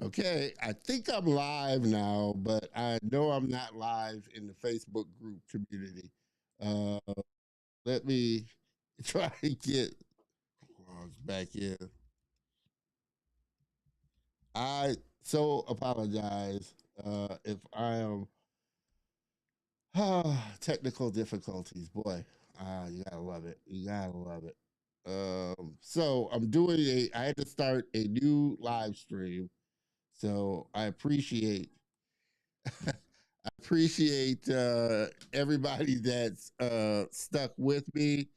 Okay, I think I'm live now, but I know I'm not live in the Facebook group community. Uh, Let me try to get logs back in. I so apologize if I am technical difficulties. Boy, you gotta love it. You gotta love it. So I'm doing a. I had to start a new live stream, so I appreciate appreciate everybody that's stuck with me.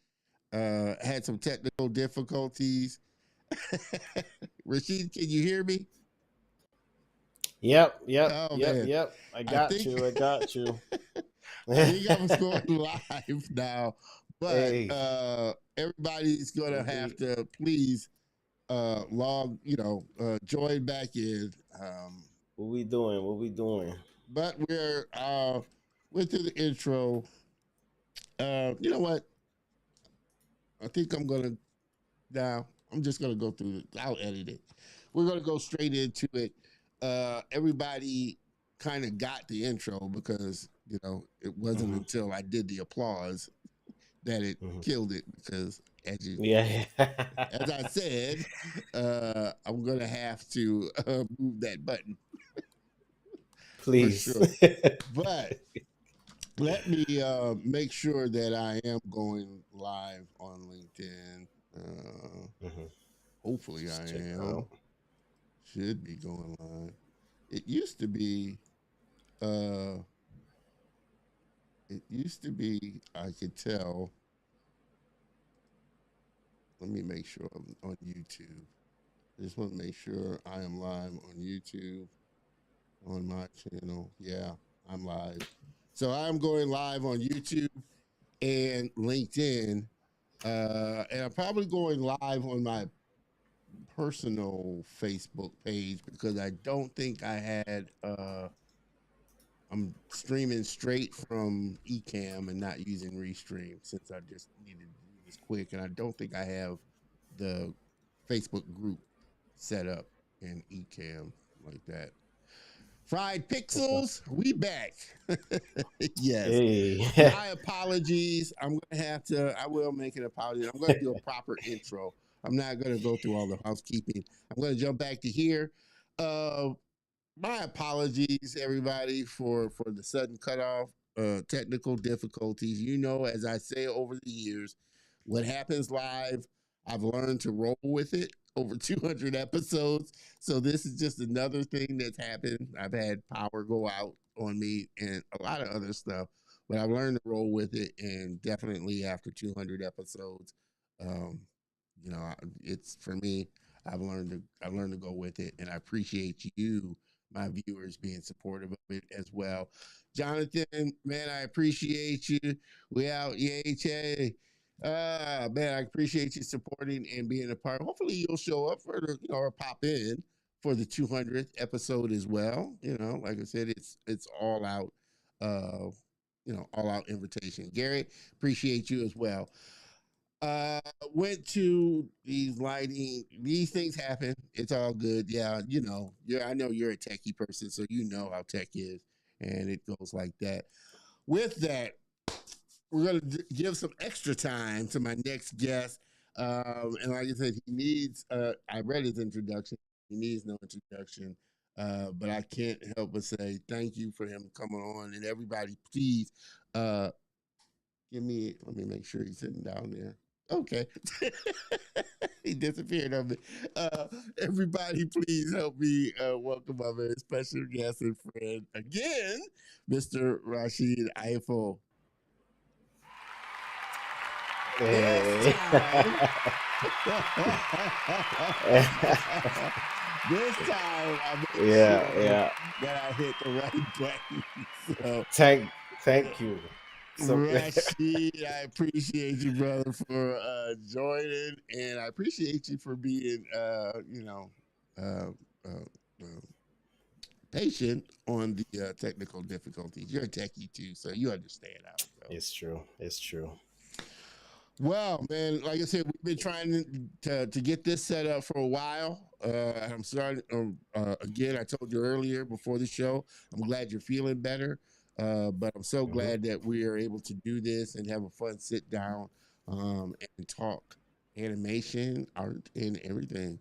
Had some technical difficulties. Raashid, can you hear me? Yep, yep, Oh yep, man, yep. I I got think you. I got you. I think I was going live now, but Hey, everybody's gonna have we to please join back in. what we doing? What we doing? But we're went through the intro. You know what? I think I'm gonna now. I'm just gonna go through it. I'll edit it. We're gonna go straight into it. Everybody kind of got the intro because it wasn't Hmm. until I did the applause that it Hmm. killed it. Because Yeah, as I said, I'm gonna have to move that button for please. sure. But let me make sure that I am going live on LinkedIn. Uh, Hmm. Hopefully, I Let's check it am. out. Should be going live. It used to be. Uh, it used to be. I could tell. Let me make sure I'm on YouTube. I just want to make sure I am live on YouTube on my channel. Yeah, I'm live. So I'm going live on YouTube and LinkedIn. And I'm probably going live on my personal Facebook page because I don't think I had I'm streaming straight from Ecamm and not using Restream since I just needed to do this quick, and I don't think I have the Facebook group set up in Ecamm like that. Fried Okay. Pixels, we back. Yes. Hey. My apologies. I'm gonna have to. I will make an apology. I'm gonna do a proper intro. I'm not gonna go through all the housekeeping. I'm gonna jump back to here. Uh, my apologies, everybody, for the sudden cutoff. Technical difficulties. As I say over the years, what happens live, I've learned to roll with it over 200 episodes. So this is just another thing that's happened. I've had power go out on me and a lot of other stuff, but I've learned to roll with it. And definitely after 200 episodes, um, it's for me. I've learned to go with it, and I appreciate you, my viewers, being supportive of it as well. Jonathan, man, I appreciate you. We out, EHA. Man, I appreciate you supporting and being a part. Hopefully, you'll show up for or pop in for the 200th episode as well. Like I said, it's all out. Uh, all out invitation. Gary, appreciate you as well. Uh, Went to these lighting. These things happen. It's all good. Yeah, I know you're a techie person, so you know how tech is, and it goes like that. With that, we're gonna give some extra time to my next guest. And like I said, he needs. I read his introduction. He needs no introduction. But I can't help but say thank you for him coming on, and everybody, please uh, give me. Let me make sure he's sitting down there. Okay. He disappeared on me. Everybody, please help me welcome my very special guest and friend again, Mr. Raashid Ifill. This Hey. time, this time I made Yeah, sure yeah. that I hit the right button. So, Thank you. So Rashid, I appreciate you, brother, for joining, and I appreciate you for being, uh, uh, uh, patient on the technical difficulties. You're a techie too, so you understand how it goes. it's true. It's true. Well, man, like I said, we've been trying to get this set up for a while. I'm starting again. I told you earlier before the show. I'm glad you're feeling better, but I'm so Hmm. glad that we are able to do this and have a fun sit down and talk animation, art, and everything.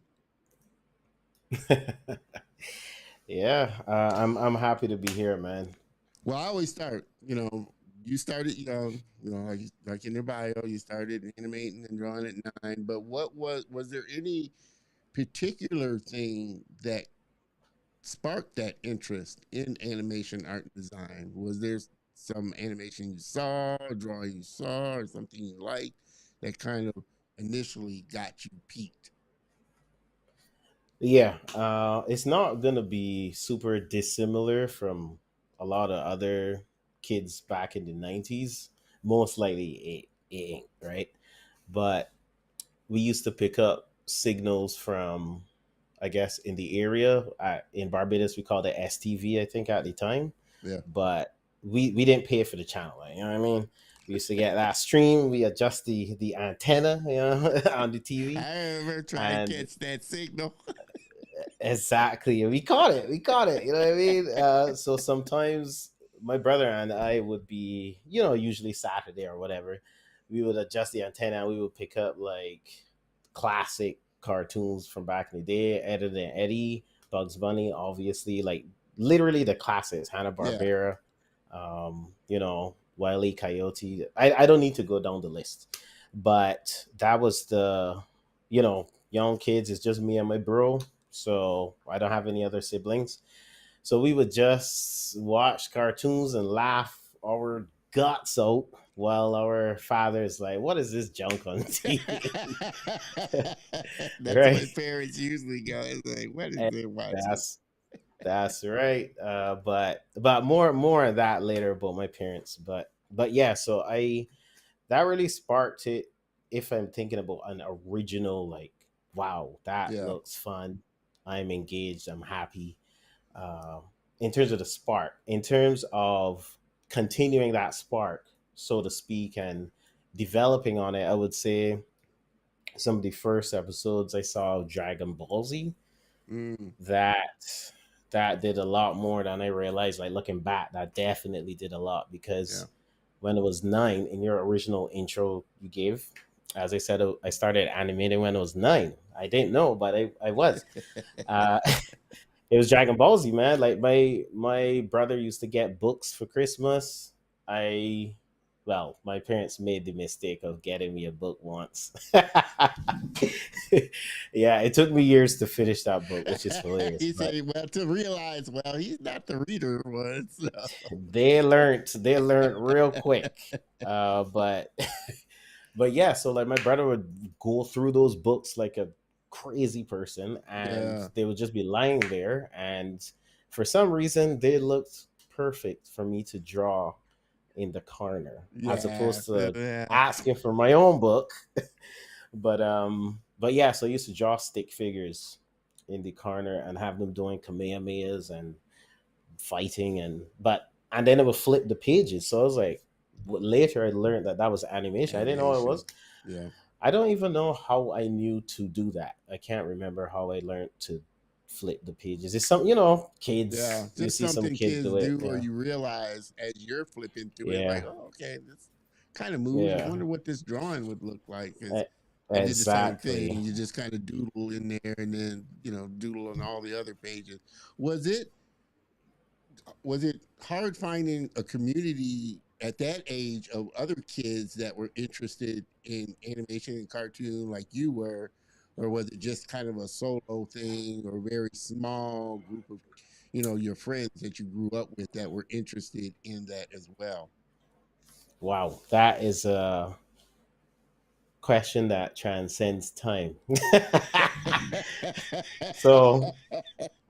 Yeah, I'm happy to be here, man. Well, I always start. You started young. Like in your bio, you started animating and drawing at 9. But was there any particular thing that sparked that interest in animation art and design? Was there some animation you saw, a drawing you saw, or something you liked that kind of initially got you peaked? Yeah, it's not gonna be super dissimilar from a lot of other kids back in the '90s. Most likely, it ain't right, but we used to pick up signals from, I guess, in the area. In Barbados, we called it STV, I think, at the time. Yeah. But we didn't pay for the channel. Like, you know what I mean? We used to get that stream. We adjust the antenna, on the TV, I remember trying to and catch that signal. exactly. We caught it. We caught it. You know what I mean? So sometimes my brother and I would be, usually Saturday or whatever, we would adjust the antenna and we would pick up like classic cartoons from back in the day, Ed and Eddie, Bugs Bunny, obviously, like literally the classics, Hanna Yeah. Barbera, Wile E. Coyote. I don't need to go down the list, but that was young kids. It's just me and my bro, so I don't have any other siblings. So we would just watch cartoons and laugh our guts out while our father's like, "What is this junk on TV?" That's Right? what parents usually go. It's like, what is And they watching? that's that's right. But more of that later about my parents. But yeah, so I that really sparked it. If I'm thinking about an original, like, wow, that Yeah. looks fun. I'm engaged. I'm happy. uh, in terms of the spark, in terms of continuing that spark, so to speak, and developing on it, I would say some of the first episodes I saw of Dragon Ball Z, Mm, that did a lot more than I realized. Like looking back, that definitely did a lot yeah. because when I was 9, in your original intro you gave, as I said, I started animating when I was 9. I didn't know, but I was. Uh, It was Dragon Ball Z, man. Like my brother used to get books for Christmas. I my parents made the mistake of getting me a book once. Yeah, it took me years to finish that book, which is hilarious. He But said, well, to realize, well, he's not the reader one. So. they learned real quick. But but yeah, so like my brother would go through those books like a crazy person, and Yeah. they would just be lying there, and for some reason they looked perfect for me to draw in the corner as Yeah. opposed to Yeah. asking for my own book. But yeah, so I used to draw stick figures in the corner and have them doing kamehamehas and fighting, and then it would flip the pages. So I was like, later I learned that that was animation. I didn't know what it Animation. was. Yeah. I don't even know how I knew to do that. I can't remember how I learned to flip the pages. It's some, Yeah. kids. You Just see some something kids kids do it. do, or Yeah, you realize as you're flipping through it, like, yeah, oh, okay, this kind of moves. I yeah. wonder what this drawing would look like. Because E- I did the same Exactly. thing. You just kind of doodle in there and then, doodle on all the other pages. Was it was it hard finding a community at that age of other kids that were interested in animation and cartoon like you were, or was it just kind of a solo thing or very small group of your friends that you grew up with that were interested in that as well? Wow, that is a question that transcends time. So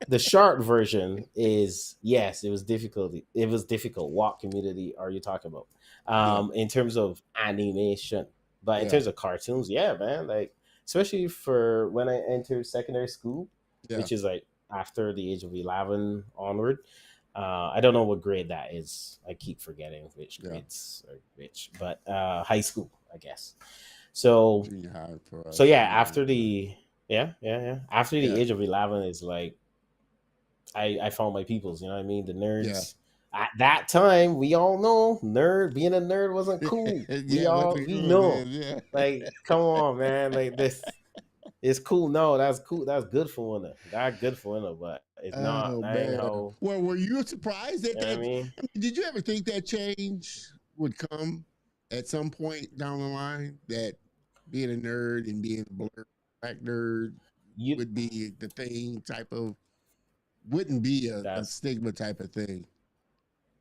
the short version is yes, it was difficult. It was difficult. What community are you talking about? Yeah, In terms of animation, but in yeah, terms of cartoons, yeah, man. Like especially for when I entered secondary school, yeah. which is like after the age of 11 onward. I don't know what grade that is. I keep forgetting which Yeah. grades are which, but high school, I guess. So Junior high for so us. yeah, Yeah, after the after the yeah, age of 11 is like I found my peoples, you know what I mean? The yeah, nerds. At that time, we all know nerd being a nerd wasn't cool. We yeah. What all we we doing know. then? Yeah. Like, come on, man. Like this it's cool. No, that's cool. That's good for winner. That good for winner, but it's not. Oh That ain't man. how. Well, were you surprised You that know what I that? mean? I mean, did you ever think that change would come at some point down the line? That being a nerd and being a black nerd You would be the thing type of wouldn't be a that's stigma type of thing.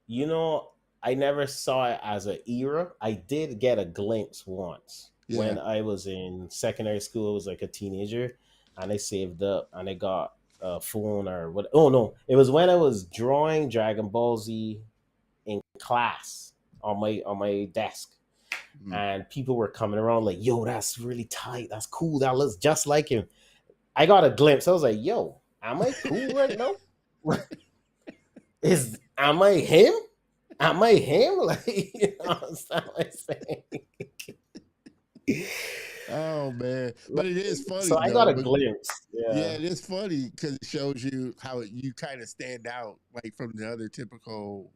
you know, I never saw it as an era. I did get a glimpse once Yeah. when I was in secondary school. I was like a teenager, and I saved up and I got a phone or what. Oh no, it was when I was drawing Dragon Ball Z in class on my desk, Mm. and people were coming around like, "Yo, that's really tight. That's cool. That looks just like him." I got a glimpse. I was like, "Yo, am I cool right now? Is am I him? Am I him?" Like, you know what I'm saying? Oh man, Like, but it is so funny I got though. a But glimpse. yeah, Yeah, it is funny because it shows you how you kind of stand out, like from the other typical,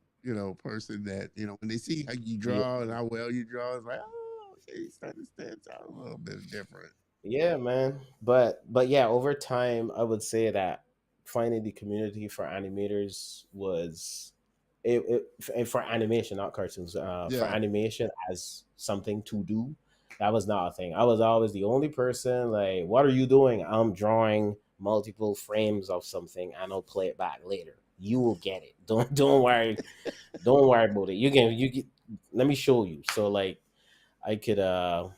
person that when they see how you yeah, draw and how well you draw, it's like, oh, okay, he's starting to stand out a little bit different. yeah, man. But yeah, over time, I would say that finding the community for animators was for animation, not cartoons. For Yeah. animation as something to do, that was not a thing. I was always the only person. Like, what are you doing? I'm drawing multiple frames of something, and I'll play it back later. You will get it. Don't worry. Don't worry about it. You get. Let me show you. So like, I could I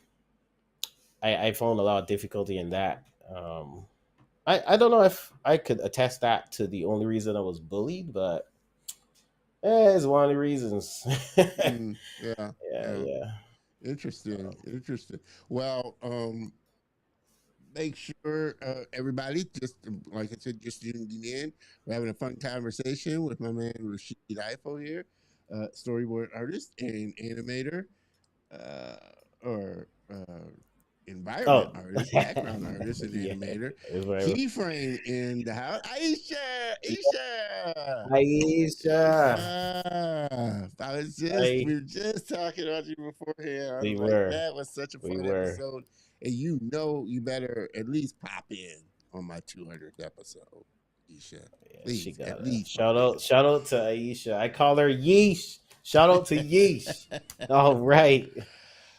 found a lot of difficulty in that. I don't know if I could attest that to the only reason I was bullied, but it's one of the reasons. Yeah, Mm, yeah. Yeah. yeah. Interesting. Interesting. Well, make sure everybody just like I said, just tuning in. We're having a fun conversation with my man Raashid Ifill here, storyboard artist and animator, uh, or environment Oh, artist, background artist, and yeah. animator. It's very- Keyframe in the house. Aisha, Aisha. Aisha, I was just I we were just talking about you beforehand. I we was like, were, that was such a we fun were. episode. And you better at least pop in on my 200th episode, Isha. Yeah, she Please, got at a least pop shout out to Aisha. I call her Yeesh. Shout out to Yeesh. in. All right.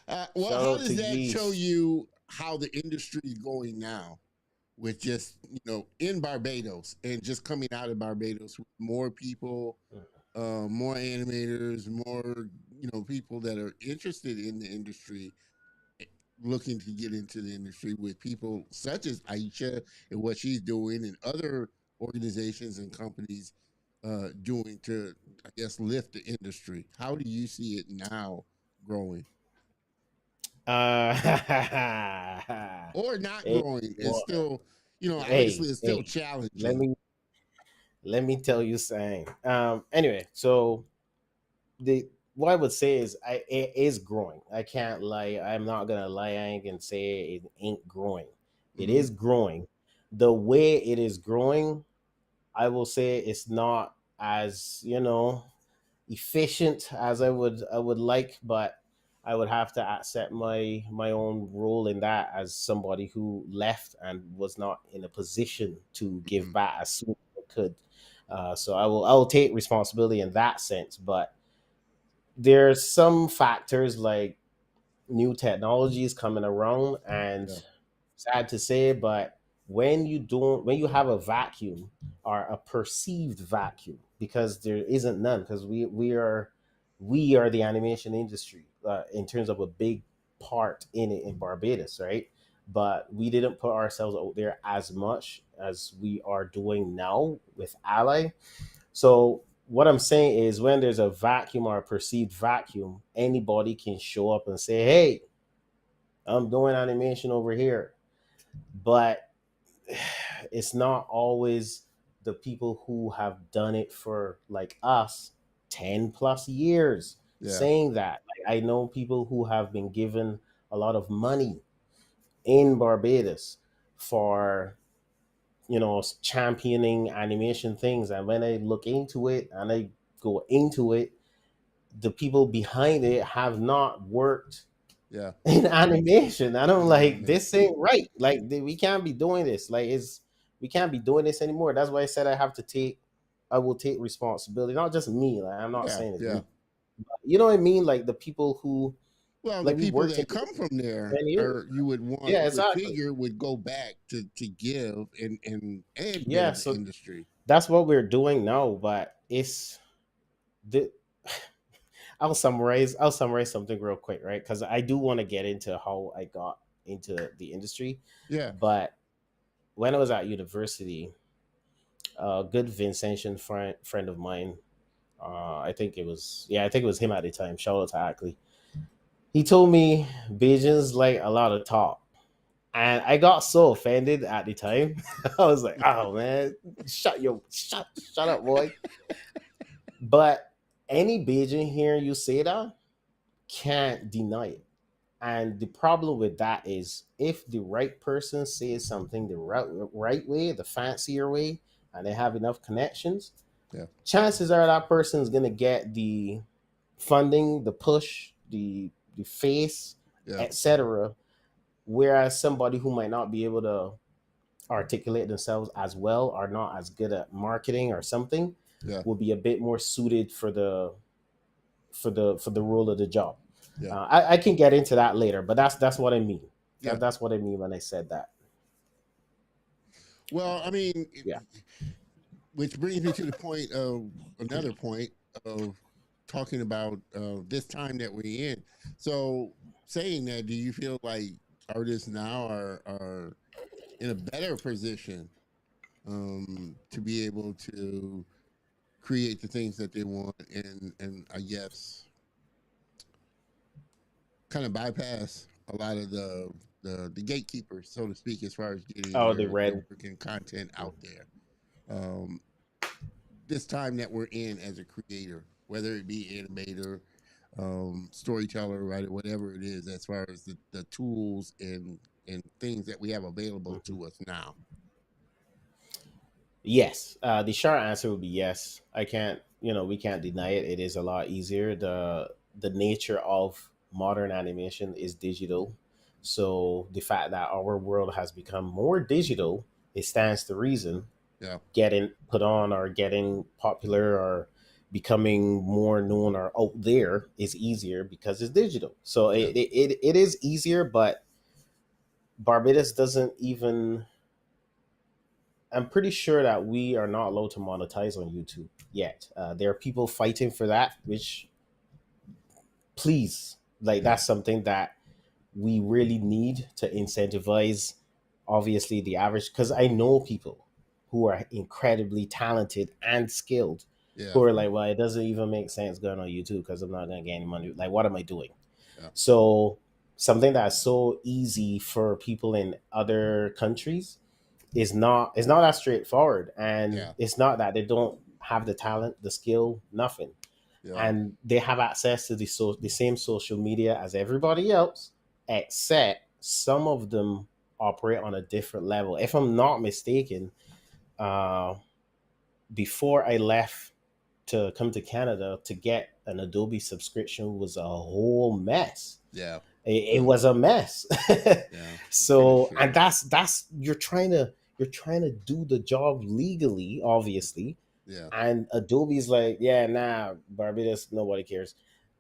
Well, Shout how out to does that show Yeesh. you how the industry is going now with just, in Barbados and just coming out of Barbados with more people, more animators, more people that are interested in the industry, eh, looking to get into the industry with people such as Aisha and what she's doing, and other organizations and companies doing to, I guess, lift the industry. How do you see it now growing Uh, or not hey, growing? It's well, still, obviously hey, it's still hey, let challenging. me let me tell you something. Anyway, so the what I would say is it is growing. I can't lie. I'm not gonna lie. I ain't gonna say it ain't growing. It Mm-hmm. is growing. The way it is growing, I will say it's not as efficient as I would like, but I would have to accept my own role in that as somebody who left and was not in a position to give Mm-hmm. back as soon as I could. So I will take responsibility in that sense, but there's some factors like new technologies coming around, and Yeah. sad to say, but when you have a vacuum or a perceived vacuum, because there isn't none, because we are the animation industry in terms of a big part in it in Barbados, right? But we didn't put ourselves out there as much as we are doing now with Ally. So what I'm saying is, when there's a vacuum or a perceived vacuum, anybody can show up and say, "Hey, I'm doing animation over here." But it's not always the people who have done it for like us 10 plus years Yeah. saying that. Like, I know people who have been given a lot of money in Barbados for championing animation things. And when I look into it and I go into it, the people behind it have not worked Yeah. in animation. And I'm In like, animation. this ain't right. Like, we can't be doing this. Like, it's we can't be doing this anymore. That's why I said I will take responsibility. Not just me. Like, I'm not Yeah. saying it's Yeah. me. You know what I mean? Like the people who, Well, the like, we people worked that together come from for there 10 years. are Yeah, you would exactly. figure would go back to give and Yeah, build the so industry. that's what we're doing now. But it's the I'll summarize something real quick, right? Because I do want to get into how I got into the industry. Yeah. But when I was at university, a good Vincentian friend of mine, I think it was him at the time. Shout out to Ackley. He told me Bajans like a lot of talk. And I got so offended at the time. I was like, "Oh man, shut up, boy!" But any Bajan here you say that can't deny it. And the problem with that is if the right person says something the right way, the fancier way, and they have enough connections, Yeah. chances are that person is gonna get the funding, the push, the face, Yeah. etc. Whereas somebody who might not be able to articulate themselves as well, or not as good at marketing or something, Yeah. will be a bit more suited for the role of the job. Yeah. I can get into that later, but that's what I mean. Yeah. That's what I mean when I said that. Well, I mean, Yeah. which brings me to the point of another point of talking about this time that we're in. So, saying that, do you feel like artists now are in a better position to be able to create the things that they want and I guess kind of bypass a lot of the gatekeepers, so to speak, as far as getting Oh, the their red. work and content out there. Um, this time that we're in as a creator, whether it be animator, storyteller, writer, whatever it is, as far as the tools and things that we have available Mhm. to us now. Yes. The short answer would be yes. I can't. We can't deny it. It is a lot easier. The nature of modern animation is digital, so the fact that our world has become more digital, it stands to reason Yeah, getting put on or getting popular or becoming more known or out there is easier because it's digital. So yeah, it is easier, but Barbados doesn't even. I'm pretty sure that we are not allowed to monetize on YouTube yet. There are people fighting for that, which, please, like, yeah, that's something that we really need to incentivize, obviously, the average, because I know people who are incredibly talented and skilled yeah, who are like, well, it doesn't even make sense going on YouTube because I'm not going to get any money. Like, what am I doing? yeah, So something that's so easy for people in other countries is not that straightforward, and yeah, it's not that they don't have the talent, the skill, nothing, yeah, and they have access to the same social media as everybody else, except some of them operate on a different level. If I'm not mistaken, uh, before I left to come to Canada, to get an Adobe subscription was a whole mess. yeah, It yeah, was a mess. yeah. Pretty So, sure. and that's you're trying to do the job legally, obviously, Yeah, and Adobe's like, yeah, nah, Barbados, nobody cares.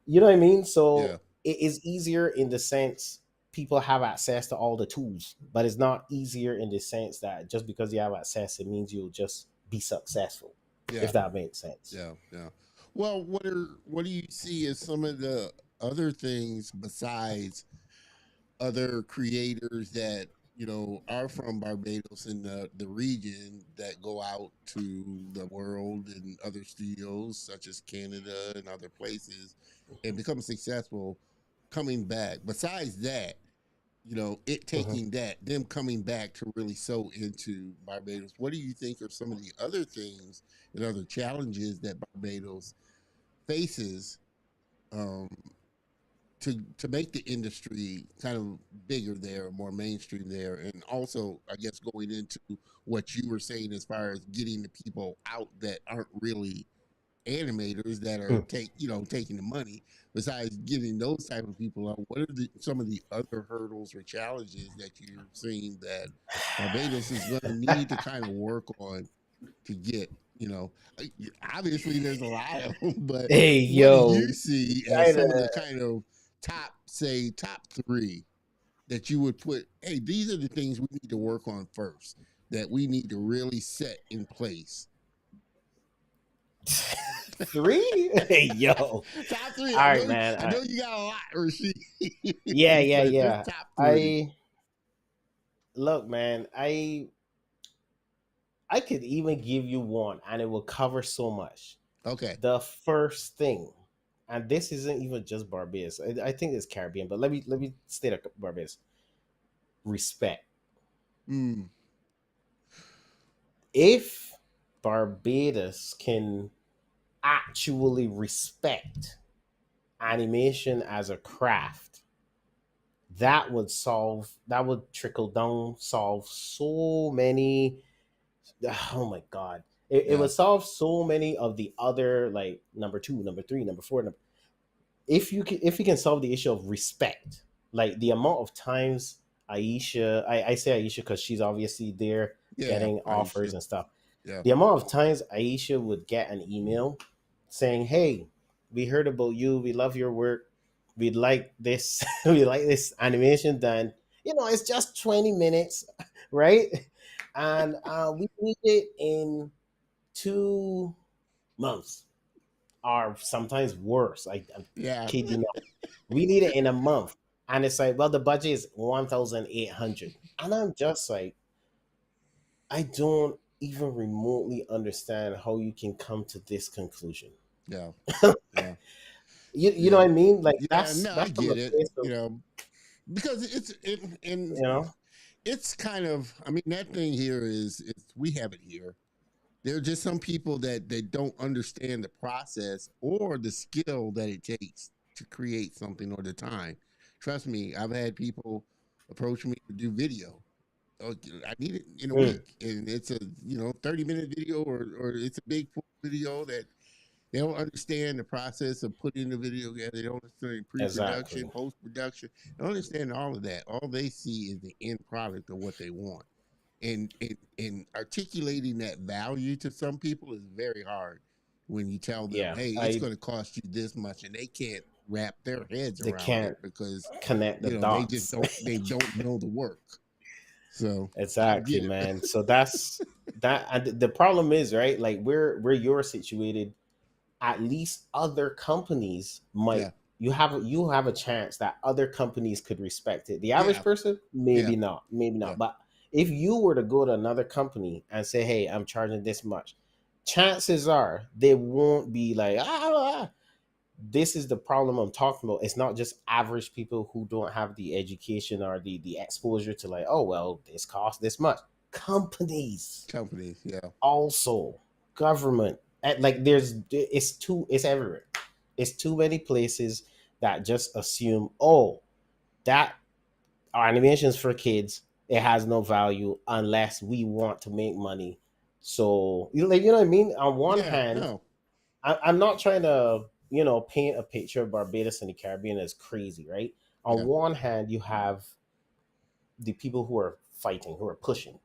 You know what I mean? yeah, So it is easier in the sense people have access to all the tools, but it's not easier in the sense that just because you have access, it means you'll just be successful, yeah, if that makes sense. yeah, yeah. Well, what do you see as some of the other things besides other creators that are from Barbados and the region that go out to the world and other studios such as Canada and other places and become successful coming back. Besides that, it Mhm. taking that, them coming back to really sew into Barbados. What do you think are some of the other things and other challenges that Barbados faces um, to make the industry kind of bigger there, more mainstream there, and also I guess going into what you were saying as far as getting the people out that aren't really animators that are Mm. taking the money. Besides getting those type of people out, what are some of the other hurdles or challenges that you're seeing that Barbados is going to need to kind of work on to get, you know, obviously there's a lot of them, but Hey, what do yo, you see as kinda. some of the kind of top three that you would put, hey, these are the things we need to work on first, that we need to really set in place? Three? Hey, yo. All Top three. right, man. I know you got a lot, Rasheed. Yeah, yeah, But just yeah. top three. I look, man. I could even give you one, and it will cover so much. Okay. The first thing, and this isn't even just Barbados. I think it's Caribbean, but let me state a Barbados. Respect. Mm, If Barbados can actually respect animation as a craft, that would trickle down, solve so many. Oh my god, it yeah. would solve so many of the other, like, number two, number three, number four. If you can solve the issue of respect, like the amount of times I say Aisha because she's obviously there Yeah. getting offers Aisha. and stuff. Yeah. The amount of times Aisha would get an email saying, "Hey, we heard about you. We love your work. We'd like this. We like this animation done. It's just 20 minutes, right? And we need it in 2 months, or sometimes worse. I'm Yeah. kid you not. We need it in a month." And it's like, well, the budget is 1,800. And I'm just like, I don't even remotely understand how you can come to this conclusion. Yeah. Yeah. You know Yeah. what I mean? Like, Yeah. that's No, I that's from a get it. place of, Because and you know, it's kind of, I mean, that thing here is we have it here. There are just some people that they don't understand the process or the skill that it takes to create something or the time. Trust me, I've had people approach me to do video. Oh, I need it in a mm, week, and it's a 30-minute video or it's a big full video that they don't understand the process of putting the video together. They don't understand pre-production, exactly. post-production. They don't understand all of that. All they see is the end product of what they want, and articulating that value to some people is very hard when you tell them, Yeah, hey, it's going to cost you this much, and they can't wrap their heads they around it can't because connect the they just dots. don't know the work. So I Exactly, get it. man. So that's that. And the problem is, right? Like, where you're situated, at least other companies Yeah, might, you have a chance that other companies could respect it. The average yeah, person, yeah, maybe yeah, not. But if you were to go to another company and say, "Hey, I'm charging this much," chances are they won't be like, this is the problem I'm talking about. It's not just average people who don't have the education or the exposure to, like, oh well, this costs this much. Companies companies. Yeah, also, government, like, it's everywhere. It's too many places that just assume, oh, that our animations for kids, it has no value unless we want to make money. So, you know what I mean? On one yeah, hand, no, I'm not trying to, paint a picture of Barbados and the Caribbean as crazy, right? On yeah, one hand, you have the people who are fighting, who are pushing,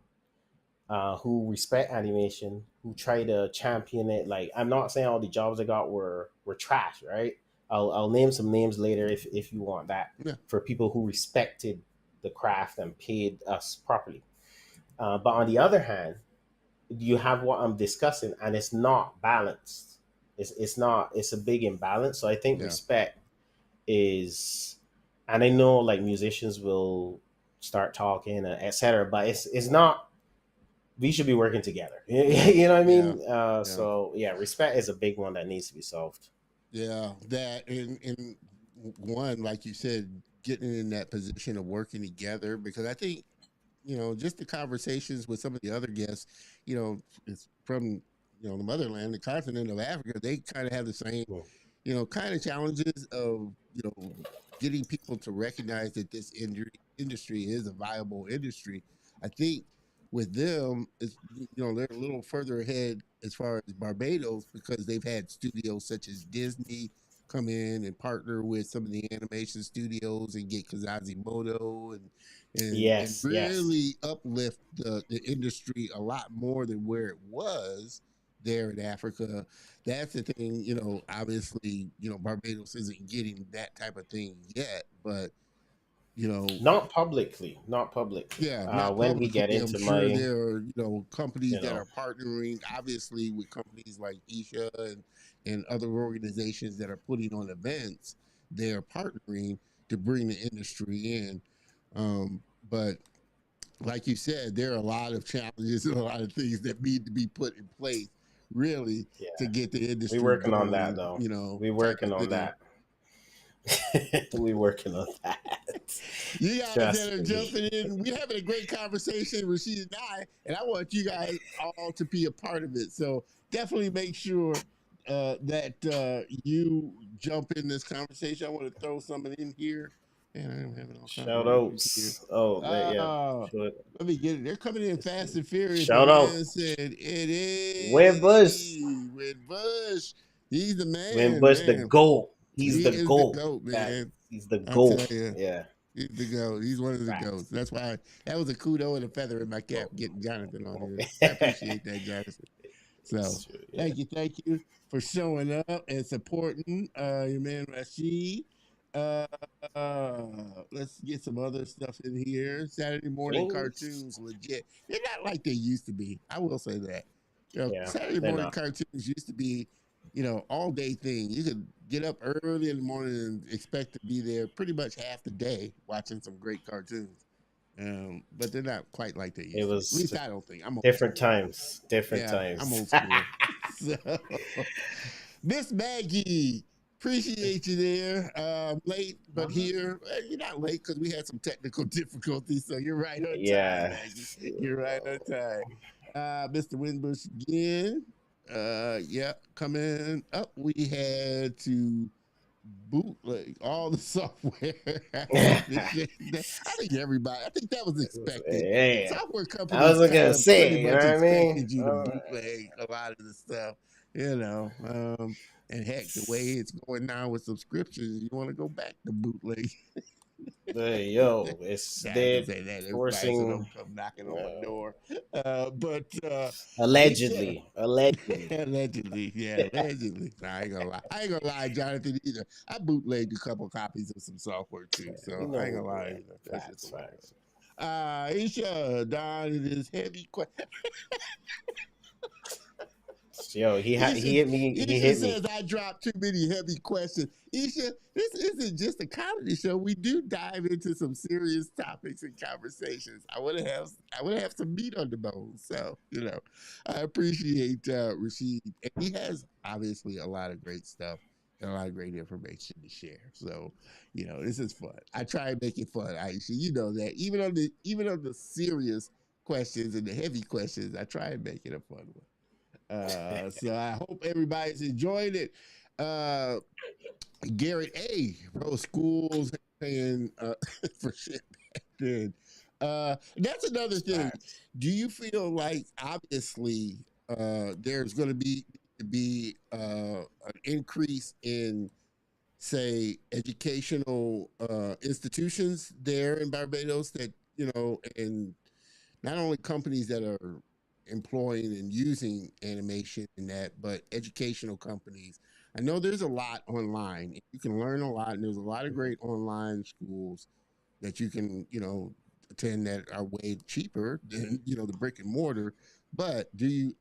who respect animation, who try to champion it. Like, I'm not saying all the jobs I got were trash, right? I'll name some names later if you want that, yeah, for people who respected the craft and paid us properly. But on the other hand, you have what I'm discussing, and it's not balanced. It's not. It's a big imbalance. So I think yeah, respect is, and I know, like, musicians will start talking, etc. But it's not. We should be working together. You know what I yeah, mean? yeah. So yeah, respect is a big one that needs to be solved. Yeah, that and one, like you said, getting in that position of working together, because I think just the conversations with some of the other guests, it's from the motherland, the continent of Africa. They kind of have the same Mm. kind of challenges of getting people to recognize that this industry is a viable industry. I think with them, it's, they're a little further ahead as far as Barbados because they've had studios such as Disney come in and partner with some of the animation studios and get Kazazimoto and Yes, yes. really uplift the industry a lot more than where it was there in Africa. That's the thing, obviously, Barbados isn't getting that type of thing yet, but you know, Not publicly, not publicly. yeah, not When we get publicly. I'm into sure my, there are, companies you that know, are partnering, obviously, with companies like Isha and other organizations that are putting on events. They're partnering to bring the industry in. But like you said, there are a lot of challenges and a lot of things that need to be put in place, really, yeah, to get the we industry working on that going. though. We Type working of on thing. that. We working on that. You guys that Trust are me. jumping in, we're having a great conversation, Raashid and I want you guys all to be a part of it. So definitely make sure that you jump in this conversation. I want to throw something in here, and I'm having all kinds of Shout issues here. outs. Oh, yeah. Uh, Should, Let me get it. They're coming in let's fast see. and furious. My Shout out. man said it Win Bush. is Red Bush. He's the Win man, Bush the man. GOAT. He's He the is the GOAT. goat, That man. he's the I tell GOAT. you. Yeah. He's the goat. He's one of the Facts. goats. That's why that was a kudo and a feather in my cap Oh, getting Jonathan on oh. here. I appreciate that, Jonathan. So It's true. Yeah. thank you for showing up and supporting your man Raashid. Uh, let's get some other stuff in here. Saturday morning Things. cartoons, legit. They're not like they used to be. I will say that. Yeah. Saturday They're morning not. cartoons used to be, all day thing. You could get up early in the morning and expect to be there pretty much half the day watching some great cartoons. But they're not quite like they It used to be. At was least I don't think. I'm old different school. times. Different Yeah, I'm times. old school. So, Miss Maggie, appreciate you there. Late, but here. You're not late because we had some technical difficulties. So you're right on time, Yeah. Maggie. You're right on time. Mr. Winbush again. Yeah, coming up. We had to bootleg all the software. I think everybody. I think that was expected. Hey, Software I companies wasn't kind gonna of pretty say. You know much what I mean? expected you to bootleg a lot of the stuff, you know. And heck, the way it's going now with subscriptions, you want to go back to bootleg. Hey, yo, it's Nah, I can they're say that everybody, so forcing. don't come knocking on my Uh, door. But Isha, allegedly. allegedly, yeah, allegedly. Nah, I ain't gonna lie. I ain't gonna lie, Jonathan, either. I bootlegged a couple copies of some software too, You so I ain't know, gonna lie yeah, either. That's just the facts, way facts. it goes. Isha, Don, it is heavy question. Yo, Isha, he hit me. He Isha hit me. says I dropped too many heavy questions. Isha, this isn't just a comedy show. We do dive into some serious topics and conversations. I want to have some meat on the bone. So I appreciate Raashid, and he has obviously a lot of great stuff and a lot of great information to share. So this is fun. I try and make it fun, Aisha. You know that even on the serious questions and the heavy questions, I try and make it a fun one. So I hope everybody's enjoying it. Uh, Garrett A. Bro, schools paying for shit back then. That's another thing. Facts. Do you feel like obviously there's going to be an increase in say educational institutions there in Barbados that and not only companies that are employing and using animation and that, but educational companies. I know there's a lot online. You can learn a lot, and there's a lot of Mhm. great online schools that you can, attend that are way cheaper than, the brick and mortar. But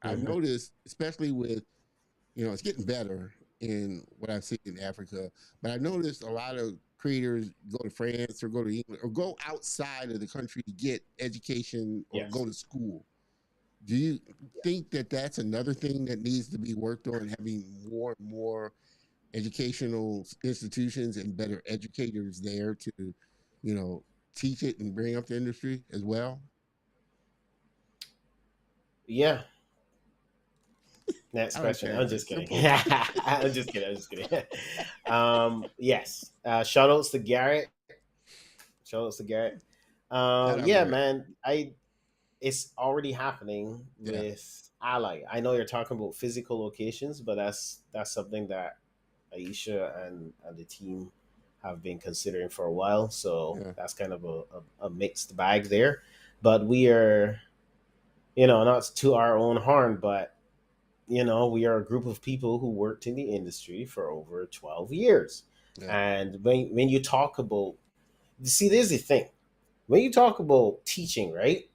I've Mhm. noticed, especially with, it's getting better in what I've seen in Africa, but I noticed a lot of creators go to France or go to England or go outside of the country to get education or go Yes. to school. Do you think that that's another thing that needs to be worked on, having more and more educational institutions and better educators there to, you know, teach it and bring up the industry as well? Yeah. Next I don't question. care. I'm just Just kidding. simple. I'm just kidding. I'm just kidding. Yes. Shout outs to Garrett. Shout outs to Garrett. Shout out, Yeah, Garrett. man. It's already happening Yeah, with Ally. I know you're talking about physical locations, but that's something that Aisha and the team have been considering for a while. So yeah, that's kind of a mixed bag there. But we are, not to our own harm, but we are a group of people who worked in the industry for over 12 years. yeah, And when you talk about, see, there's the thing. When you talk about teaching, right,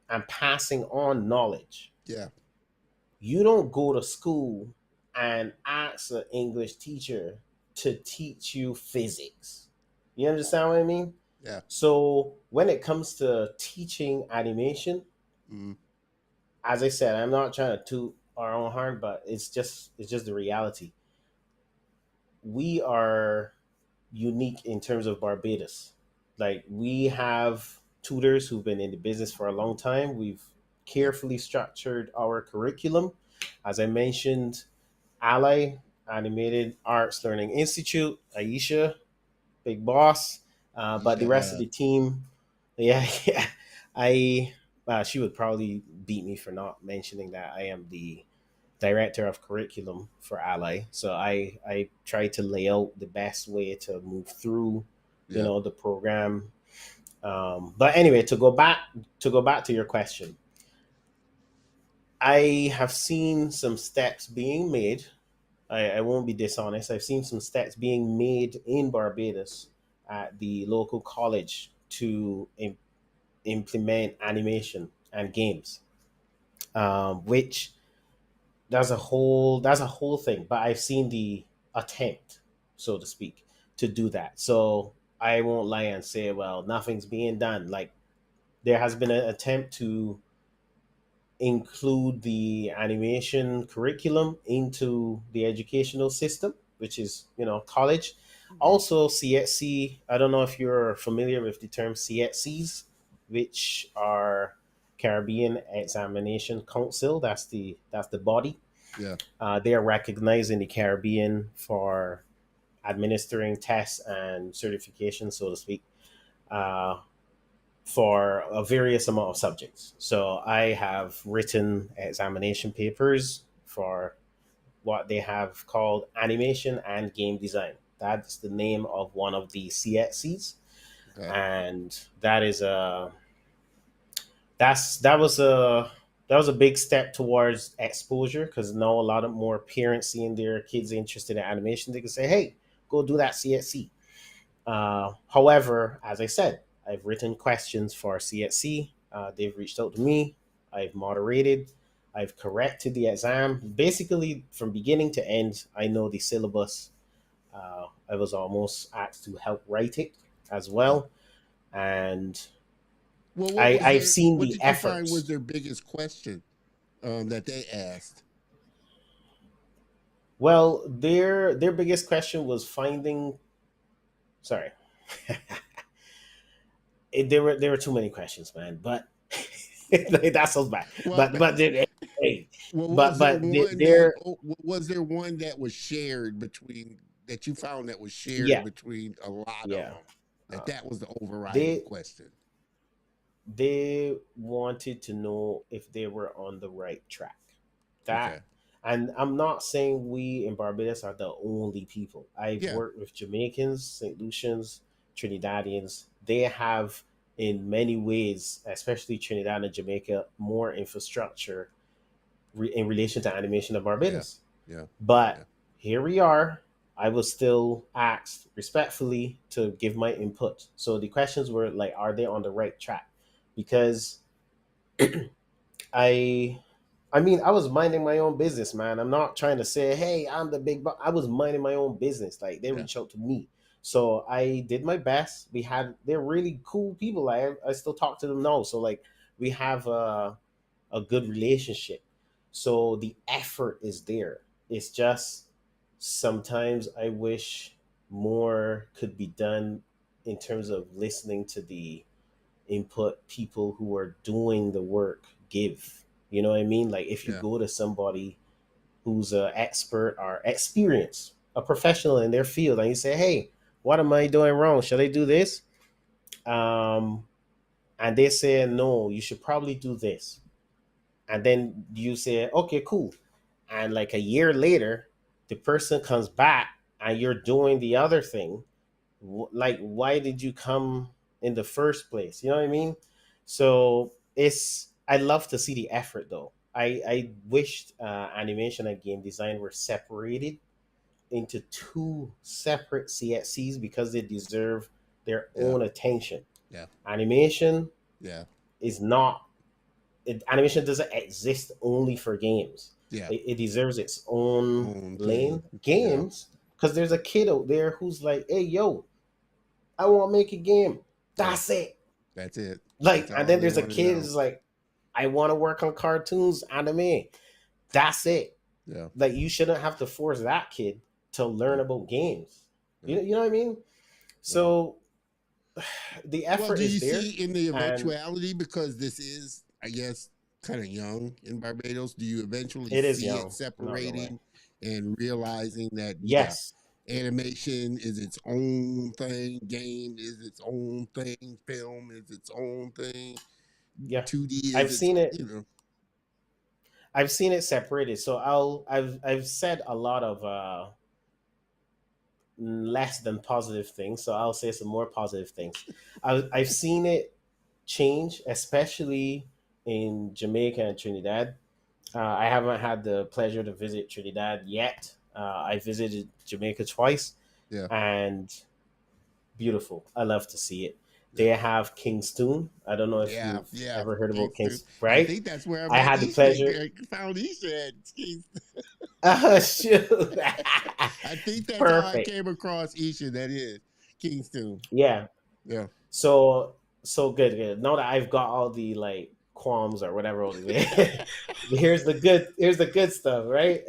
and passing on knowledge, yeah, you don't go to school and ask an English teacher to teach you physics. You understand what I mean? yeah. So when it comes to teaching animation, Mm, as I said, I'm not trying to toot our own horn, but it's just the reality. We are unique in terms of Barbados. Like we have tutors who've been in the business for a long time. We've yeah, carefully structured our curriculum. As I mentioned, Ally, Animated Arts Learning Institute, Aisha, Big Boss, but the shut rest of up. the team, yeah, yeah, I, she would probably beat me for not mentioning that I am the director of curriculum for Ally. So I try to lay out the best way to move through, Yeah, the program. But anyway, to go back to your question, I have seen some steps being made. I won't be dishonest. I've seen some steps being made in Barbados at the local college to implement animation and games, which that's a whole thing. But I've seen the attempt, so to speak, to do that. So I won't lie and say, well, nothing's being done. Like there has been an attempt to include the animation curriculum into the educational system, which is, college. mm, Also, CXC, I don't know if you're familiar with the term CXCs, which are Caribbean Examination Council. That's the body. yeah, They are recognized in the Caribbean for administering tests and certification, so to speak. Uh, for a various amount of subjects. So I have written examination papers for what they have called animation and game design. That's the name of one of the CXCs, okay, and that was a big step towards exposure because now a lot of more parents seeing their kids interested in animation, they can say, "Hey, go do that CXC." However, as I said, I've written questions for CXC. They've reached out to me. I've moderated. I've corrected the exam. Basically, from beginning to end, I know the syllabus. I was almost asked to help write it as yeah. well. And Well, I've seen what the did you find was efforts. their biggest question that they asked? Well, their biggest question was finding. Sorry, there were too many questions, man. But that's so bad. Well, Hey, well, but was there but one that they're was there one that was shared between that you found that was shared yeah, between a lot of yeah. them? Uh, That was the overriding they question. they wanted to know if they were on the right track. Okay. That, and I'm not saying we in Barbados are the only people. I've Yeah. worked with Jamaicans, St. Lucians, Trinidadians. They have, in many ways, especially Trinidad and Jamaica, more infrastructure in relation to animation of Yeah. Barbados. Yeah. But Yeah. here we are. I was still asked respectfully to give my input. So the questions were like, are they on the right track? Because I I mean, I was minding my own business, man. I'm not trying to say, hey, I'm the big boss. I was minding my own business. Like they Yeah. reached out to me. So I did my best. They're really cool people. I still talk to them now. So like we have a good relationship. So the effort is there. It's just sometimes I wish more could be done in terms of listening to the input people who are doing the work give. You know what I mean? Like if you Yeah. go to somebody, who's an expert or experienced, a professional in their field, and you say, "Hey, what am I doing wrong? Should I do this?" Um, and they say, "No, you should probably do this." And then you say, "Okay, cool." And like a year later, the person comes back and you're doing the other thing. Like, why did you come in the first place? You know what I mean? So it's, I love to see the effort though. I wished animation and game design were separated into two separate CXCs because they deserve their Yeah. own attention. Yeah. Animation Yeah. is not, animation doesn't exist only for games. Yeah. It deserves its own Own thing. lane. Yeah. Games, because there's a kid out there who's like, "Hey, yo, I want to make a game." Yeah. That's it. That's it. Like, That's and all then they there's a want to kid know. who's like, "I want to work on cartoons, anime." That's it. Yeah. Like, you shouldn't have to force that kid to Yeah. learn about games. Yeah. You know what I mean? Yeah. So the Well, effort do you is there, see in the and eventuality, because this is, I guess, kind of young in Barbados, do you eventually it is see it young. I'm not gonna lie. separating and realizing that, yeah, Yes. animation is its own thing, game is its own thing, film is its own thing, Yeah. 2D is I've its, seen it. you know, I've seen it separated. So I've said a lot of less than positive things. So I'll say some more positive things. I've seen it change, especially in Jamaica and Trinidad. I haven't had the pleasure to visit Trinidad yet. I visited Jamaica twice, yeah, and beautiful. I love to see it. They yeah, have Kingston. I don't know if yeah, you've yeah. ever heard about Kingston. Kingston, I right? think that's where I I met had the Isha, pleasure. found Isha at Kingston. Oh, shoot. I think that's how I Perfect. came across Isha. That is Kingston. Yeah. Yeah, So good, good. Now that I've got all the like qualms or whatever over there, here's the good stuff, right?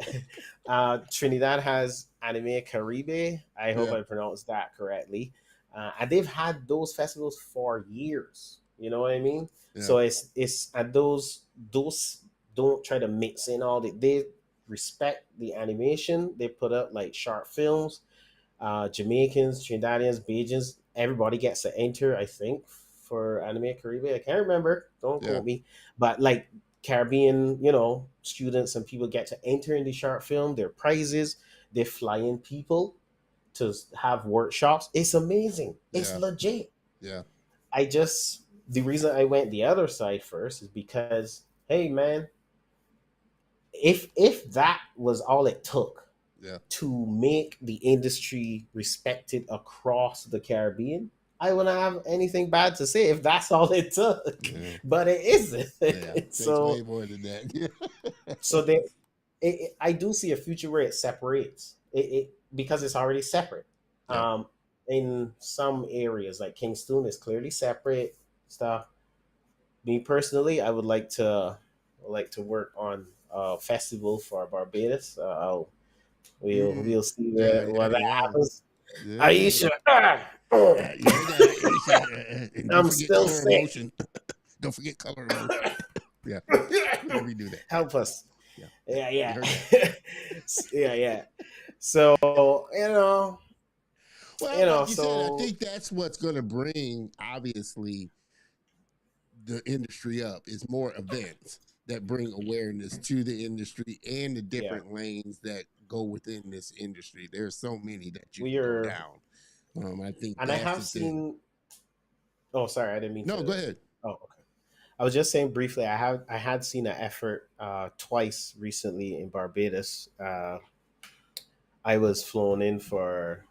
Trinidad has Anime Caribe. I hope yeah, I pronounced that correctly. And they've had those festivals for years. You know what I mean? yeah, So it's and those don't try to mix in all they respect the animation. They put up like short films. Jamaicans, Trinidadians, Bajans, everybody gets to enter, I think, for Anime Caribbean. I can't remember. Don't yeah, quote me. But like Caribbean, students and people get to enter in the short film. Their prizes. They fly in people to have workshops. It's amazing. It's yeah, legit. yeah, The reason I went the other side first is because, hey man, if that was all it took yeah, to make the industry respected across the Caribbean, I wouldn't have anything bad to say if that's all it took. yeah, But it yeah. isn't. Takes way so more than that. so they, I do see a future where it separates because it's already separate. Yeah, Um, in some areas, like Kingston, is clearly separate stuff. Me personally, I would like to work on a festival for Barbados. mm, We'll see yeah, where yeah, that yeah, happens. yeah. Aisha, You got it. And don't I'm forget still color sick. emotion. Don't forget color emotion. Yeah, let me do that. Help us. Yeah, yeah. Yeah, You yeah. heard that. Yeah, yeah. So, Well, like you said, I so think that's what's going to bring, obviously, the industry up is more events that bring awareness to the industry and the yeah, different lanes that go within this industry. There's so many that you we can go are, down. I think and I that's have the thing. seen. Oh, sorry, I didn't mean No, go to. ahead. Oh, okay. I was just saying briefly. I had seen an effort twice recently in Barbados. I was flown in for,